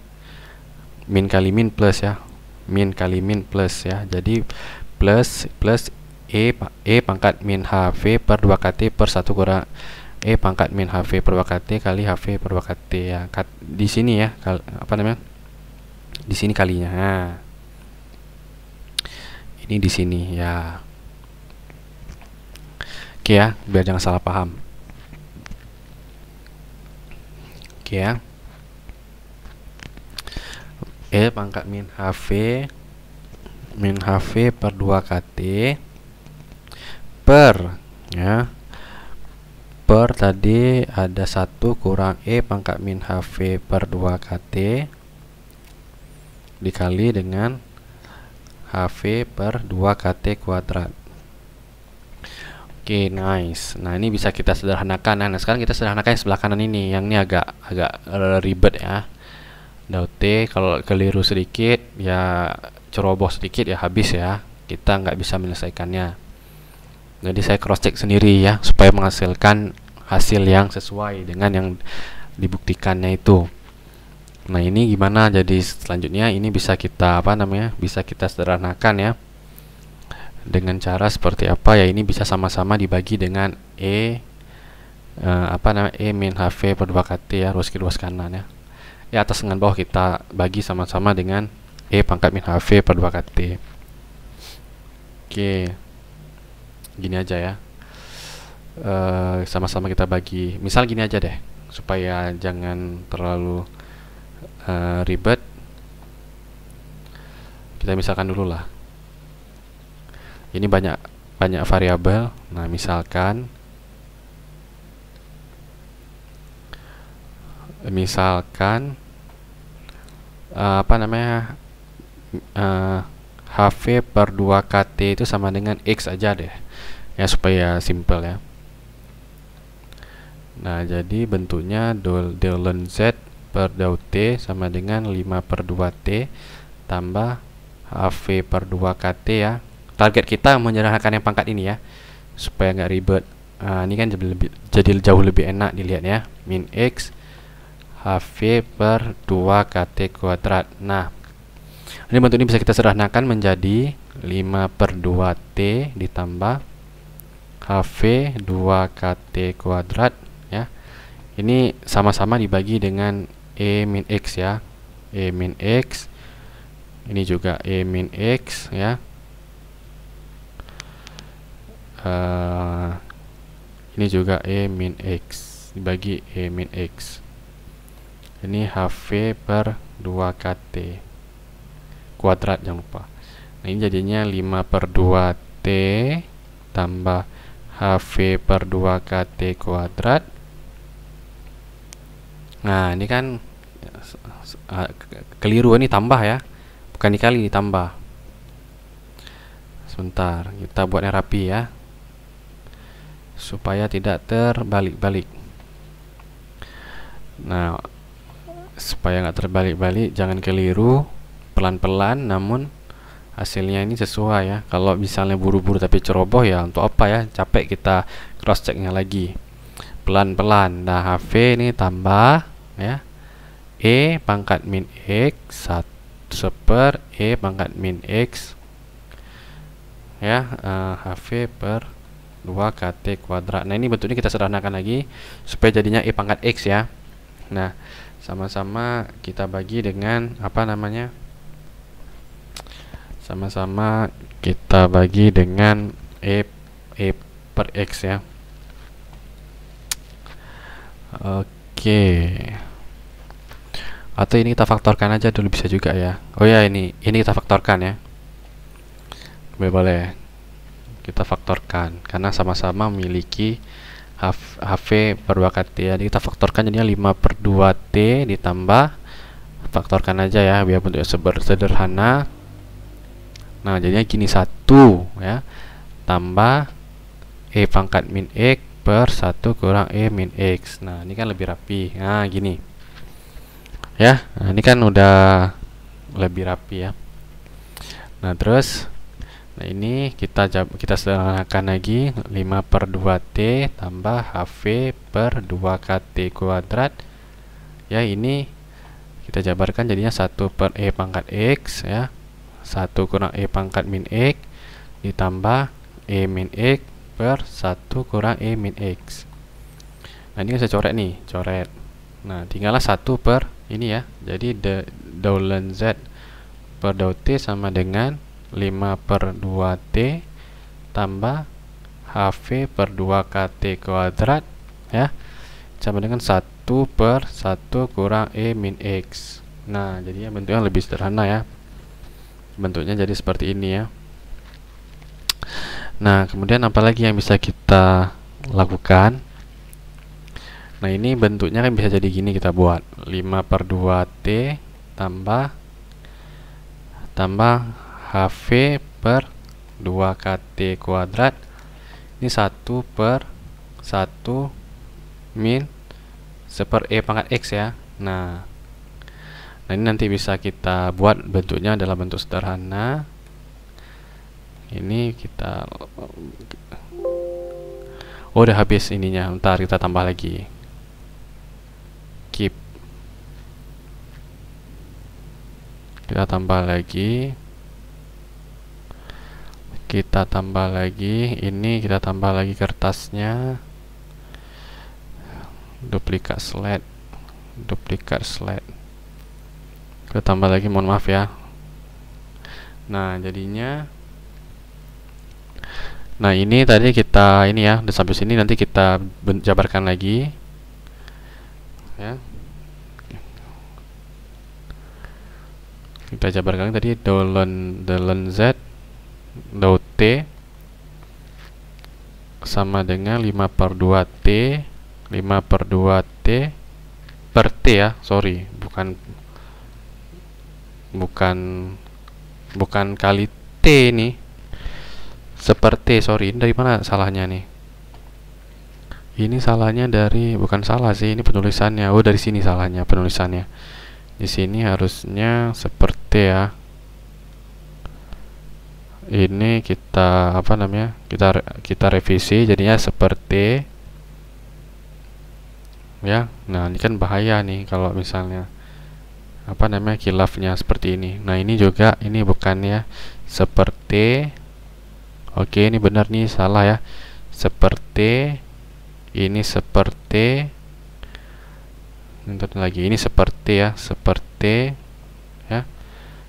min kali min plus ya. Min kali min plus ya. Jadi plus E pangkat min HV per 2 kT per 1 kurang E pangkat min HV per 2 kT kali HV per 2 kT ya. Di sini ya, apa namanya? Di sini kalinya. Nah, ini di sini ya. Oke ya, biar jangan salah paham. Oke ya. E pangkat min HV per 2 kT per ya, per tadi ada 1 kurang E pangkat min HV per 2 kT dikali dengan HV per 2 kT kuadrat. Oke, nice. Nah, ini bisa kita sederhanakan. Nah, sekarang kita sederhanakan yang sebelah kanan ini. Yang ini agak ribet ya. T kalau keliru sedikit ya, ceroboh sedikit ya habis ya, kita nggak bisa menyelesaikannya. Jadi saya cross check sendiri ya, supaya menghasilkan hasil yang sesuai dengan yang dibuktikannya itu. Nah, ini gimana? Jadi selanjutnya ini bisa kita bisa kita sederhanakan ya, dengan cara seperti apa ya. Ini bisa sama-sama dibagi dengan E min HV per 2 kT ya, ruas kiri ruas kanan ya. Ya, atas dengan bawah kita bagi sama-sama dengan E pangkat min HV per 2 kT. Oke, gini aja ya, sama-sama kita bagi. Misal gini aja deh, supaya jangan terlalu ribet. Kita misalkan dulu lah. Ini banyak variabel. Nah, misalkan HV per 2 KT itu sama dengan X aja deh ya, supaya simple ya. Nah, jadi bentuknya ln Z per dou T sama dengan 5 per 2 T tambah HV per 2 KT ya. Target kita menyederhanakan yang pangkat ini ya, supaya nggak ribet. Ini kan jadi jauh lebih enak dilihat ya. Min X HV per 2 KT kuadrat. Nah, ini bentuk ini bisa kita sederhanakan menjadi 5 per 2 T ditambah HV 2 KT kuadrat ya. Ini sama-sama dibagi dengan E min X ya. E min X. Ini juga E min X ya. Ini juga E min X dibagi E min X. Ini HV per 2 KT kuadrat, jangan lupa. Nah, ini jadinya 5 per 2 T tambah HV per 2 KT kuadrat. Nah, ini kan keliru, ini tambah ya, bukan dikali, ditambah. Sebentar, kita buatnya rapi ya, supaya tidak terbalik-balik. Nah, supaya nggak terbalik-balik, jangan keliru, pelan-pelan, namun hasilnya ini sesuai ya. Kalau misalnya buru-buru tapi ceroboh, ya untuk apa ya, capek kita cross checknya lagi. Pelan-pelan. Nah, HV ini tambah ya, E pangkat min X 1/, E pangkat min X ya, HV per 2 KT kuadrat. Nah, ini bentuknya kita sederhanakan lagi supaya jadinya E pangkat X ya. Nah, sama-sama kita bagi dengan apa namanya, sama-sama kita bagi dengan E per X ya. Oke, atau ini kita faktorkan aja dulu bisa juga ya. Oh ya, ini kita faktorkan ya, boleh kita faktorkan karena sama-sama memiliki HV per 2 KT. Jadi kita faktorkan jadinya 5/2T ditambah, faktorkan aja ya biar bentuknya sederhana. Nah, jadinya gini, 1 ya tambah E pangkat min X per 1 kurang E min X. Nah, ini kan lebih rapi. Nah, gini ya. Nah, ini kan udah lebih rapi ya. Nah, terus ini kita sederhanakan lagi, 5/2T tambah HV per 2 KT kuadrat ya. Ini kita jabarkan jadinya 1/E pangkat X ya, 1 kurang E pangkat min X ditambah E min X per 1 kurang E min X. Nah, ini saya coret nih, coret. Nah, tinggallah 1 per ini ya. Jadi dou ln Z per dou T sama dengan 5/2T tambah HV per 2 KT kuadrat ya, sama dengan 1/1 kurang E min X. Nah, jadinya bentuknya lebih sederhana ya. Bentuknya jadi seperti ini ya. Nah, kemudian apalagi yang bisa kita lakukan? Nah, ini bentuknya kan bisa jadi gini, kita buat 5/2T tambah HV per 2 KT kuadrat. Ini 1/1 min 1/E pangkat X ya. Nah, ini nanti bisa kita buat bentuknya dalam bentuk sederhana. Ini kita udah habis ininya. Ntar kita tambah lagi. Keep. Kita tambah lagi. Ini kita tambah lagi kertasnya. Duplikat slide. Kita tambah lagi, mohon maaf ya. Nah, jadinya, nah ini tadi kita ini ya, udah sampai sini, nanti kita jabarkan lagi ya. Kita jabarkan tadi dou ln Z dou T sama dengan 5/2T per T ya, sorry, bukan kali T nih, seperti, sorry, dari mana salahnya nih? Ini salahnya dari, bukan salah sih, ini penulisannya. Oh, dari sini salahnya penulisannya. Di sini harusnya seperti ya. Ini kita apa namanya? Kita revisi jadinya seperti ya. Nah, ini kan bahaya nih kalau misalnya apa namanya, khilafnya seperti ini. Nah, ini juga, ini bukan ya, seperti. Oke, ini benar nih, salah ya. Seperti ini, seperti lagi, ini seperti ya, seperti ya,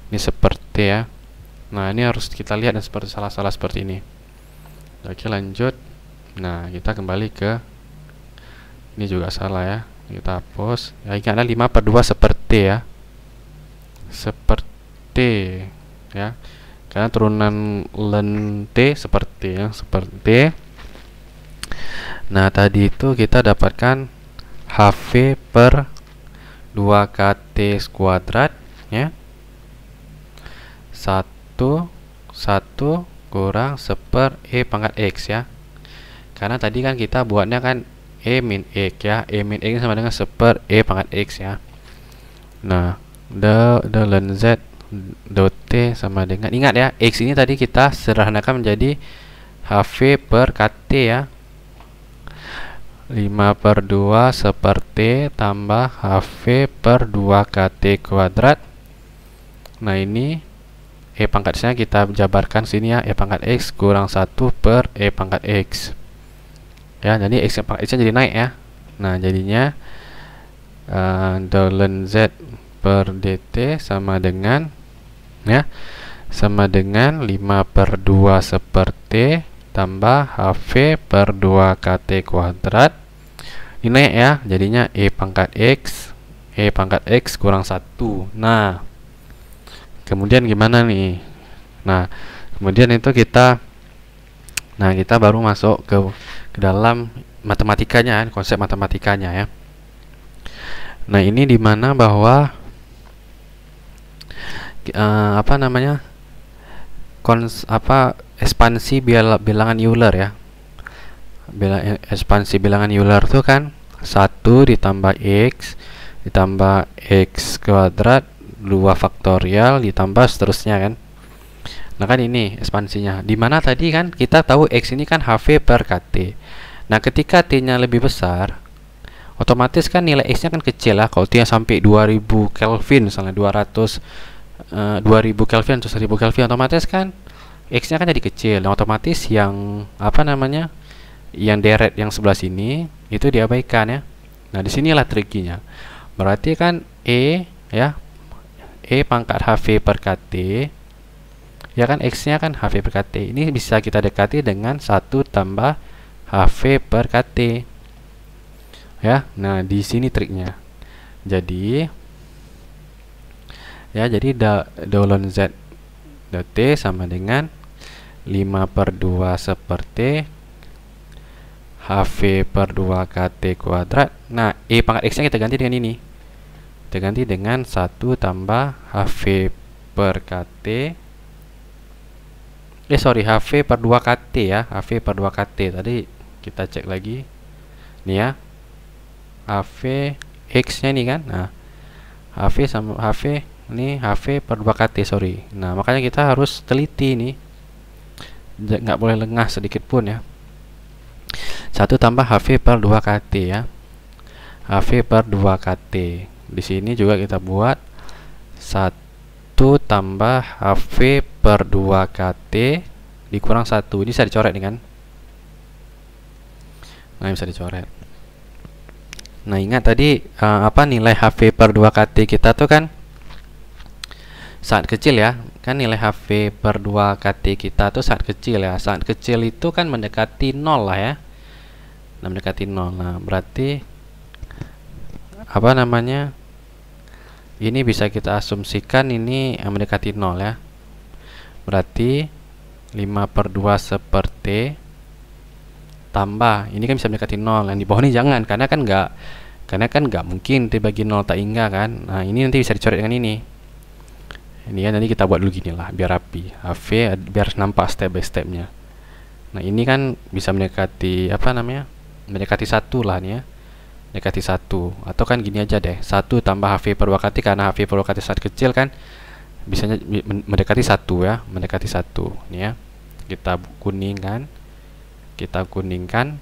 ini seperti ya. Nah, ini harus kita lihat dan seperti salah-salah seperti ini. Oke, lanjut. Nah, kita kembali ke ini, juga salah ya, kita hapus ya. Ini ada 5/2 seperti ya, seperti ya, karena turunan ln T seperti ya, seperti. Nah, tadi itu kita dapatkan HV per 2kt kuadrat ya. 1 kurang 1 E pangkat X ya. Karena tadi kan kita buatnya kan E min X ya. E min X sama dengan 1 E pangkat X ya. Nah, ln Z dot T sama dengan, ingat ya, X ini tadi kita sederhanakan menjadi HV per KT ya. 5/2 seperti tambah HV per 2KT kuadrat. Nah, ini E pangkat X-nya kita jabarkan sini ya, E pangkat X kurang 1 per E pangkat X. Ya, jadi X pangkat X-nya jadi naik ya. Nah, jadinya ln Z per DT sama dengan ya, sama dengan 5/2 seperti tambah HV per 2KT kuadrat. Ini naik ya, jadinya E pangkat X kurang 1. Nah, kemudian gimana nih? Nah, kemudian itu kita baru masuk ke dalam matematikanya, konsep matematikanya ya. Nah, ini dimana bahwa ekspansi bilangan Euler ya. Ekspansi bilangan Euler itu kan 1 ditambah X ditambah X kuadrat 2 faktorial ditambah seterusnya kan. Nah, kan ini ekspansinya. Dimana tadi kan kita tahu X ini kan HV per KT. Nah, ketika T-nya lebih besar, otomatis kan nilai X-nya kan kecil lah. Kalau T-nya sampai 2000 Kelvin misalnya 2000 Kelvin atau 1000 Kelvin, otomatis kan X-nya kan jadi kecil. Nah, otomatis yang yang deret yang sebelah sini itu diabaikan ya. Nah, disinilah trikinya. Berarti kan E ya, E pangkat HV per KT ya kan, X-nya kan HV per KT. Ini bisa kita dekati dengan 1 tambah HV per KT ya. Nah, di sini triknya. Jadi ln Z dot T sama dengan 5/2 seperti HV per 2KT kuadrat. Nah, E pangkat X nya kita ganti dengan ini. Kita ganti dengan 1 tambah HV per KT. HV per 2KT ya. HV per 2KT. Tadi kita cek lagi. Nih ya. HV X nya ini kan. Nah, HV sama HV ini HV per 2KT, sorry. Nah, makanya kita harus teliti nih. Nggak boleh lengah sedikit pun ya. 1 tambah HV per 2KT ya. HV per 2KT. Di sini juga kita buat 1 tambah HV per 2KT dikurang 1. Ini bisa dicoret nih kan. Nah, bisa dicoret. Nah, ingat tadi nilai HV per 2KT kita tuh kan sangat kecil ya. Kan nilai HV per 2KT kita tuh sangat kecil ya. Sangat kecil itu kan mendekati 0 lah ya. Nah, mendekati 0. Nah, berarti ini bisa kita asumsikan ini mendekati 0 ya. Berarti 5/2 seperti tambah, ini kan bisa mendekati 0. Yang di bawah ini jangan, karena kan nggak mungkin T bagi 0 tak hingga kan. Nah, ini nanti bisa dicoret dengan ini. Ini ya, nanti kita buat dulu gini lah biar rapi. HV biar nampak step by stepnya. Nah, ini kan bisa mendekati mendekati 1 lah nih ya. Mendekati 1. Atau kan gini aja deh, 1 tambah HV per 2KT, karena HV per 2KT sangat kecil kan, bisanya mendekati 1 ya. Mendekati 1 nih ya. Kita kuningkan.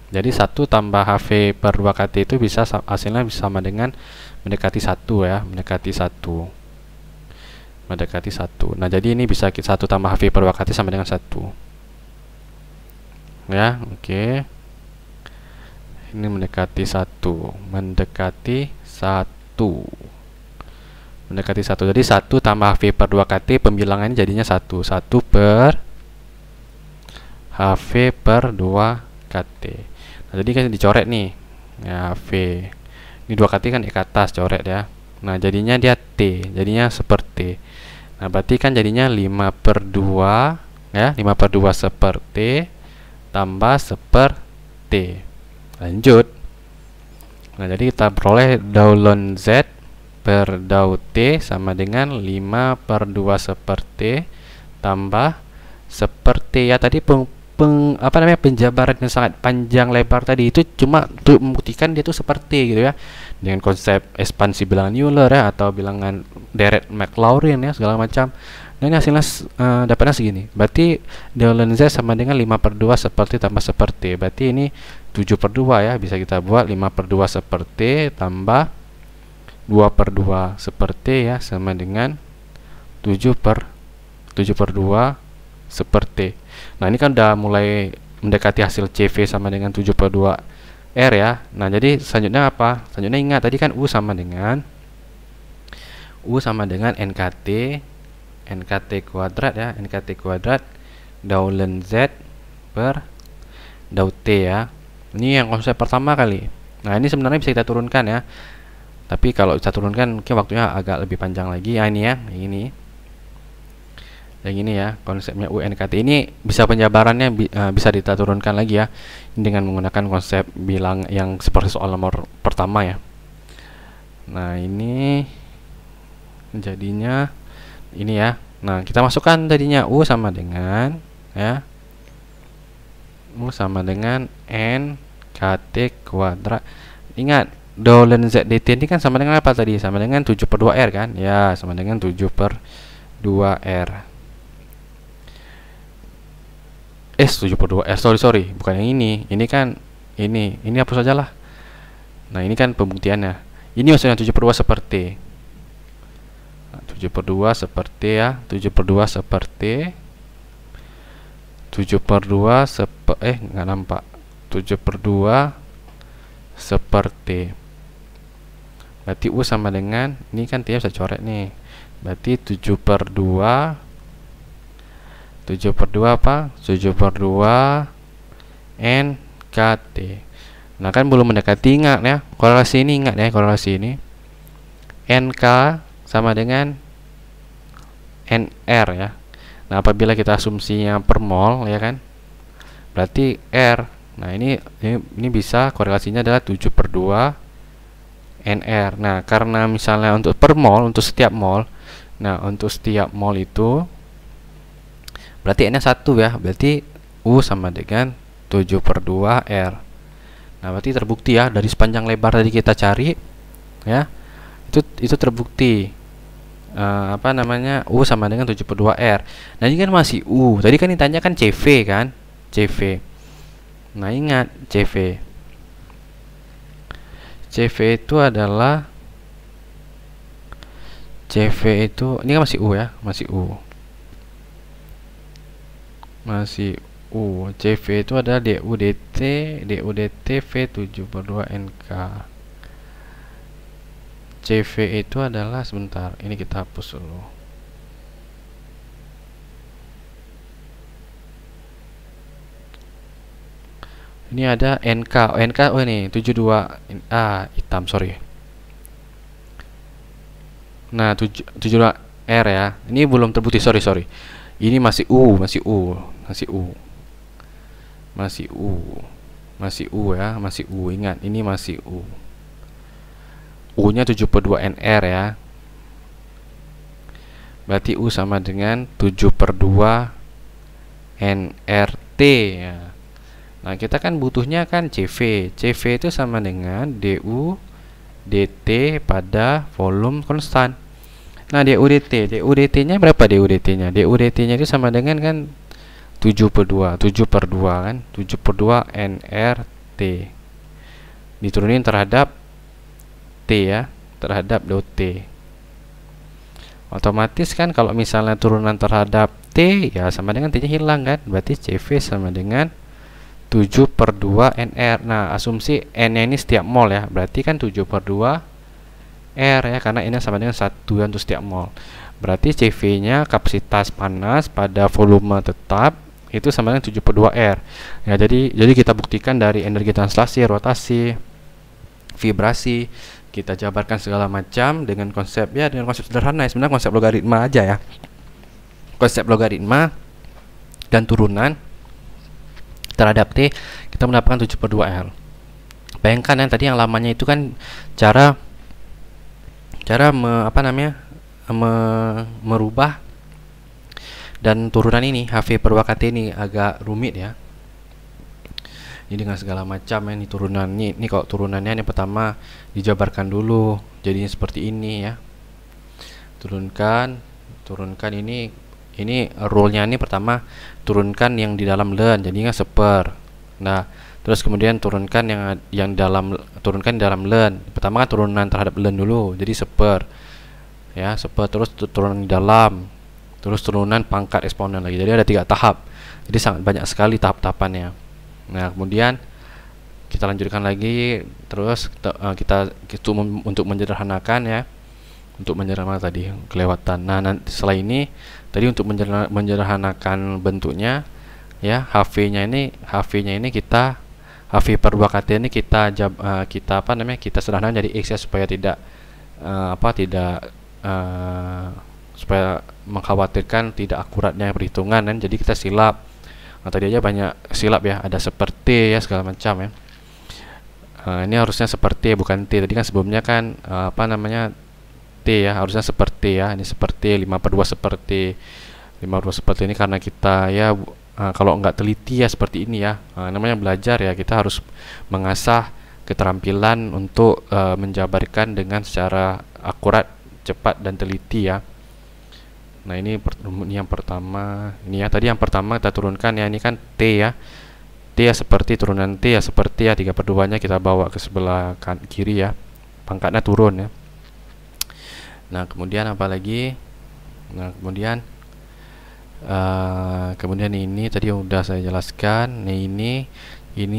Jadi 1 tambah HV per 2KT itu bisa hasilnya bisa sama dengan mendekati 1 ya. Mendekati 1. Nah, jadi ini bisa 1 tambah HV per 2KT sama dengan 1 ya. Oke. Ini mendekati 1. Mendekati 1. Jadi 1 tambah HV per 2KT pembilangannya jadinya 1. 1 per HV per 2KT. Nah, jadi kan dicoret nih ya, HV ini 2KT kan di atas, coret ya. Nah, jadinya dia T, jadinya seperti. Nah, berarti kan jadinya 5/2 ya, 5/2 seperti tambah seperti. Lanjut Nah, jadi kita peroleh dau ln Z per dau T sama dengan 5 per 2 per T tambah seperti ya tadi penjabaran yang sangat panjang lebar tadi itu cuma untuk membuktikan dia tuh seperti gitu ya, dengan konsep ekspansi bilangan Euler ya, atau bilangan deret Maclaurin ya, segala macam. Nah, ini hasilnya dapatnya segini. Berarti dau ln Z sama dengan 5 per 2 seperti tambah seperti. Berarti ini 7 per 2 ya, bisa kita buat 5 per 2 seperti tambah 2 per 2 seperti ya, sama dengan 7 per 2 seperti. Nah, ini kan udah mulai mendekati hasil CV sama dengan 7 per 2 R ya. Nah, jadi selanjutnya apa? Selanjutnya ingat tadi kan U sama dengan NKT kuadrat ya, NKT kuadrat dau ln Z per dau T ya. Ini yang konsep pertama kali. Nah, ini sebenarnya bisa kita turunkan ya. Tapi kalau kita turunkan mungkin waktunya agak lebih panjang lagi. Ya, ini ya, yang ini ya, konsepnya UNKT ini bisa penjabarannya bisa kita turunkan lagi ya, dengan menggunakan konsep bilang yang seperti soal nomor pertama ya. Nah, ini jadinya ini ya. Nah, kita masukkan tadinya U sama dengan ya, U sama dengan NKT kuadrat. Ingat, dau ln Z dt ini kan sama dengan apa tadi? Sama dengan 7 per 2 R kan? Ya, sama dengan 7 per 2 R. 7 per 2 R, sorry, bukan yang ini. Ini kan ini hapus saja lah. Nah, ini kan pembuktiannya. Ini maksudnya 7 per 2 seperti. Nah, 7 per 2 seperti ya, 7 per 2 seperti 7 per 2 nggak nampak. 7 per 2 seperti. Berarti U sama dengan, ini kan dia bisa coret nih. Berarti 7 per 2 apa? 7 per 2 NKT. Nah, kan belum mendekati, ingat ya. Korelasi ini ingat ya, korelasi ini. NK sama dengan NR ya. Nah, apabila kita asumsinya per mol ya kan, berarti R. Nah, ini bisa korelasinya adalah 7 per 2 NR. Nah, karena misalnya untuk per mol, untuk setiap mol. Nah, untuk setiap mol itu berarti N nya 1 ya. Berarti U sama dengan 7 per 2 R. Nah, berarti terbukti ya, dari sepanjang lebar tadi kita cari ya, itu terbukti. U sama dengan 7 per 2 R. Nah, ini kan masih U. Tadi kan ditanya kan CV kan? CV. Nah, ingat CV itu adalah CV itu, ini kan masih U ya, masih U. CV itu adalah DU dt V 7 per 2 NK. CV itu adalah, sebentar, ini kita hapus dulu. Ini ada NK, oh ini 72 hitam, sorry. Nah, 72 R ya. Ini belum terbukti, sorry. Ini masih U ya, masih U. Ingat, ini masih U. U-nya 7 per 2 NR ya. Berarti U sama dengan 7 per 2 NRT ya. Nah, kita kan butuhnya kan CV. CV itu sama dengan DU dt pada volume konstan. Nah, DU dt-nya berapa? DU dt-nya itu sama dengan kan 7 per 2 kan, 7 per 2 NRT diturunin terhadap T ya, terhadap dou T. Otomatis kan kalau misalnya turunan terhadap T ya sama dengan T nya hilang kan, berarti CV sama dengan 7 per 2 NR. Nah, asumsi N nya ini setiap mol ya, berarti kan 7 per 2 R ya, karena ini sama dengan 1 untuk setiap mol. Berarti CV nya kapasitas panas pada volume tetap itu sama dengan 7 per 2 R ya. Jadi kita buktikan dari energi translasi, rotasi, vibrasi, kita jabarkan segala macam dengan konsep sederhana ya, sebenarnya konsep logaritma aja ya, konsep logaritma dan turunan terhadap T, kita mendapatkan 7 per 2 R. Bayangkan yang tadi yang lamanya itu kan cara merubah dan turunan ini HV per Watt ini agak rumit ya. Ini dengan segala macam ya, ini turunannya. Ini kalau turunannya, ini pertama dijabarkan dulu jadinya seperti ini ya. Turunkan ini rule-nya ini pertama turunkan yang di dalam LAN jadinya seper. Nah, terus kemudian turunkan yang dalam LAN. Pertama kan turunan terhadap LAN dulu, jadi seper. Ya, seper, terus turunan di dalam. Terus turunan pangkat eksponen lagi. Jadi ada 3 tahap. Jadi sangat banyak sekali tahap-tahapannya. Nah, kemudian kita lanjutkan lagi, terus kita untuk menyederhanakan ya. Untuk menyederhanakan tadi kelewatan. Nah, setelah ini tadi untuk menyederhanakan bentuknya ya, HV-nya ini kita HV per 2 KT ini kita sederhanakan jadi X ya, supaya tidak supaya mengkhawatirkan tidak akuratnya perhitungan kan. Jadi kita silap. Nah, tadi aja banyak silap ya, ada seperti ya segala macam ya. Ini harusnya seperti bukan T. Tadi kan sebelumnya kan T ya, harusnya seperti ya. Ini seperti 5/2 seperti 5/2 seperti ini karena kita ya kalau nggak teliti ya seperti ini ya. Namanya belajar ya, kita harus mengasah keterampilan untuk menjabarkan dengan secara akurat, cepat dan teliti ya. Nah, ini yang pertama. Ini ya, tadi yang pertama kita turunkan ya, ini kan T ya. T ya seperti, turunan T ya seperti ya, 3/2 nya kita bawa ke sebelah kiri ya. Pangkatnya turun ya. Nah, kemudian apa lagi? Nah, kemudian ini tadi yang udah saya jelaskan. Nah, ini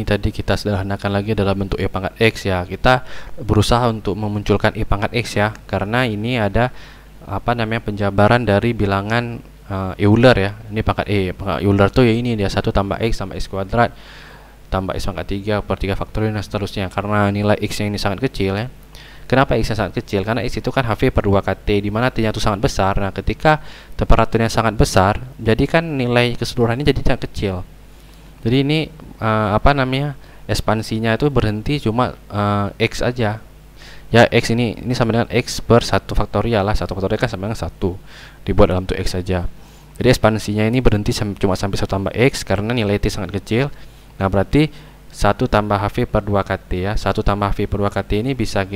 tadi kita sederhanakan lagi dalam bentuk E pangkat X ya. Kita berusaha untuk memunculkan E pangkat X ya, karena ini ada penjabaran dari bilangan Euler ya. Ini pangkat E. Pangkat Euler tuh ya ini dia 1 tambah X tambah X kuadrat tambah X pangkat 3/3 faktorial dan seterusnya. Karena nilai X yang ini sangat kecil ya. Kenapa X nya sangat kecil? Karena X itu kan HV per 2 KT, di mana T-nya itu sangat besar. Nah, ketika temperaturnya sangat besar, jadi kan nilai keseluruhannya jadi sangat kecil. Jadi ini ekspansinya itu berhenti cuma X aja. Ya, X ini sama dengan X per 1 faktorial lah. 1 faktorial kan sama dengan 1. Dibuat dalam bentuk X saja. Jadi ekspansinya ini berhenti cuma sampai 1 tambah X karena nilai T sangat kecil. Nah, berarti 1 tambah HV per 2 KT ya. 1 tambah HV per 2 KT ini bisa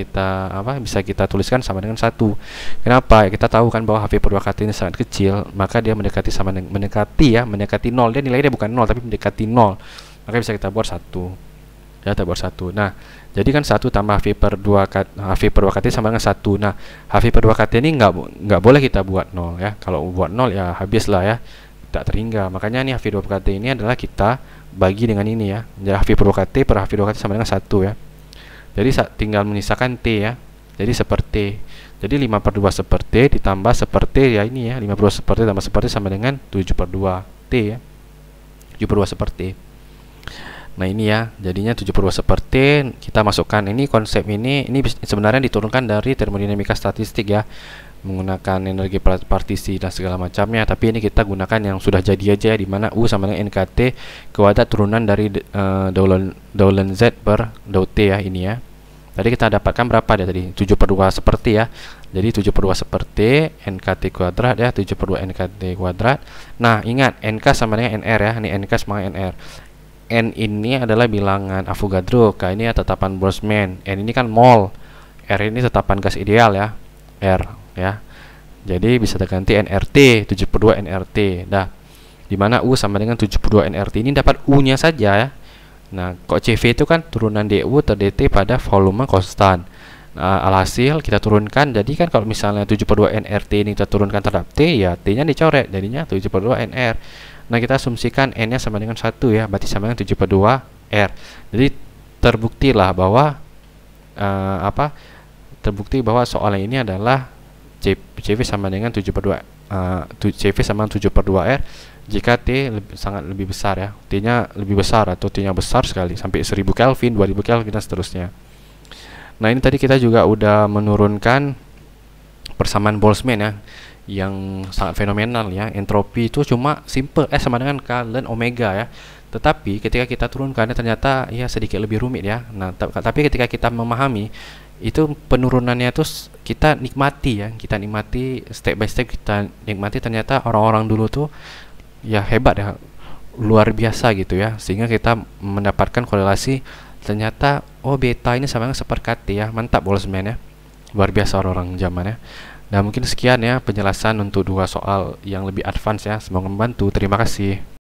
kita tuliskan sama dengan 1. Kenapa? Kita tahu kan bahwa HV per 2 KT ini sangat kecil, maka dia mendekati 0. Dia nilainya bukan 0 tapi mendekati 0. Maka bisa kita buat 1. Ya, kita buat 1. Nah, jadi kan 1 tambah HV per 2 KT sama dengan 1. Nah, HV per 2 KT ini nggak boleh kita buat 0 ya. Kalau buat 0 ya habislah ya. Tak terhingga. Makanya nih HV 2 KT ini adalah kita bagi dengan ini ya. Jadi HV per 2 KT per HV 2 KT sama dengan 1 ya. Jadi tinggal menyisakan T ya. Jadi seperti. Jadi 5/2 seperti ditambah seperti ya ini ya. 5/2 seperti tambah seperti sama dengan 7/2 T ya. 7/2 seperti. Nah, ini ya, jadinya 7/2 seperti. Kita masukkan ini konsep ini sebenarnya diturunkan dari termodinamika statistik ya, menggunakan energi partisi dan segala macamnya. Tapi ini kita gunakan yang sudah jadi aja, di mana U sama dengan NKT kuadrat turunan dari Daulen Z per Dau T ya, ini ya. Tadi kita dapatkan berapa dia tadi? 7/2 seperti ya. Jadi 7/2 seperti NKT kuadrat ya, 7/2 NKT kuadrat. Nah, ingat NK sama dengan NR ya. Ini NK sama dengan NR. N ini adalah bilangan Avogadro, K ini ya tetapan Boltzmann, N ini kan mol, R ini tetapan gas ideal ya, R ya. Jadi bisa terganti nRT 7/2 nRT. Dah. Di mana U sama dengan 7/2 nRT ini dapat U-nya saja ya. Nah, kok CV itu kan turunan DU ter DT pada volume konstan. Nah, alhasil kita turunkan. Jadi kan kalau misalnya 7/2 nRT ini kita turunkan terhadap T ya, T-nya dicoret jadinya 7/2 nR. Nah, kita asumsikan N-nya sama dengan 1 ya, berarti sama dengan 7/2 R. Jadi terbuktilah bahwa terbukti bahwa soal ini adalah CV sama dengan 7/2 CV sama 7/2 R jika T sangat lebih besar ya. T-nya lebih besar atau T-nya besar sekali sampai 1000 Kelvin, 2000 Kelvin dan seterusnya. Nah, ini tadi kita juga udah menurunkan persamaan Boltzmann ya, yang sangat fenomenal ya. Entropi itu cuma simple sama dengan K ln omega ya. Tetapi ketika kita turunkan ternyata ya sedikit lebih rumit ya. Nah, tapi ketika kita memahami itu penurunannya tuh kita nikmati ya, kita nikmati step by step, kita nikmati ternyata orang-orang dulu tuh ya hebat ya, luar biasa gitu ya, sehingga kita mendapatkan korelasi ternyata oh beta ini sama dengan seperkati ya. Mantap Boltzmann ya, luar biasa orang-orang zaman ya. Nah mungkin sekian ya penjelasan untuk dua soal yang lebih advance ya, semoga membantu. Terima kasih.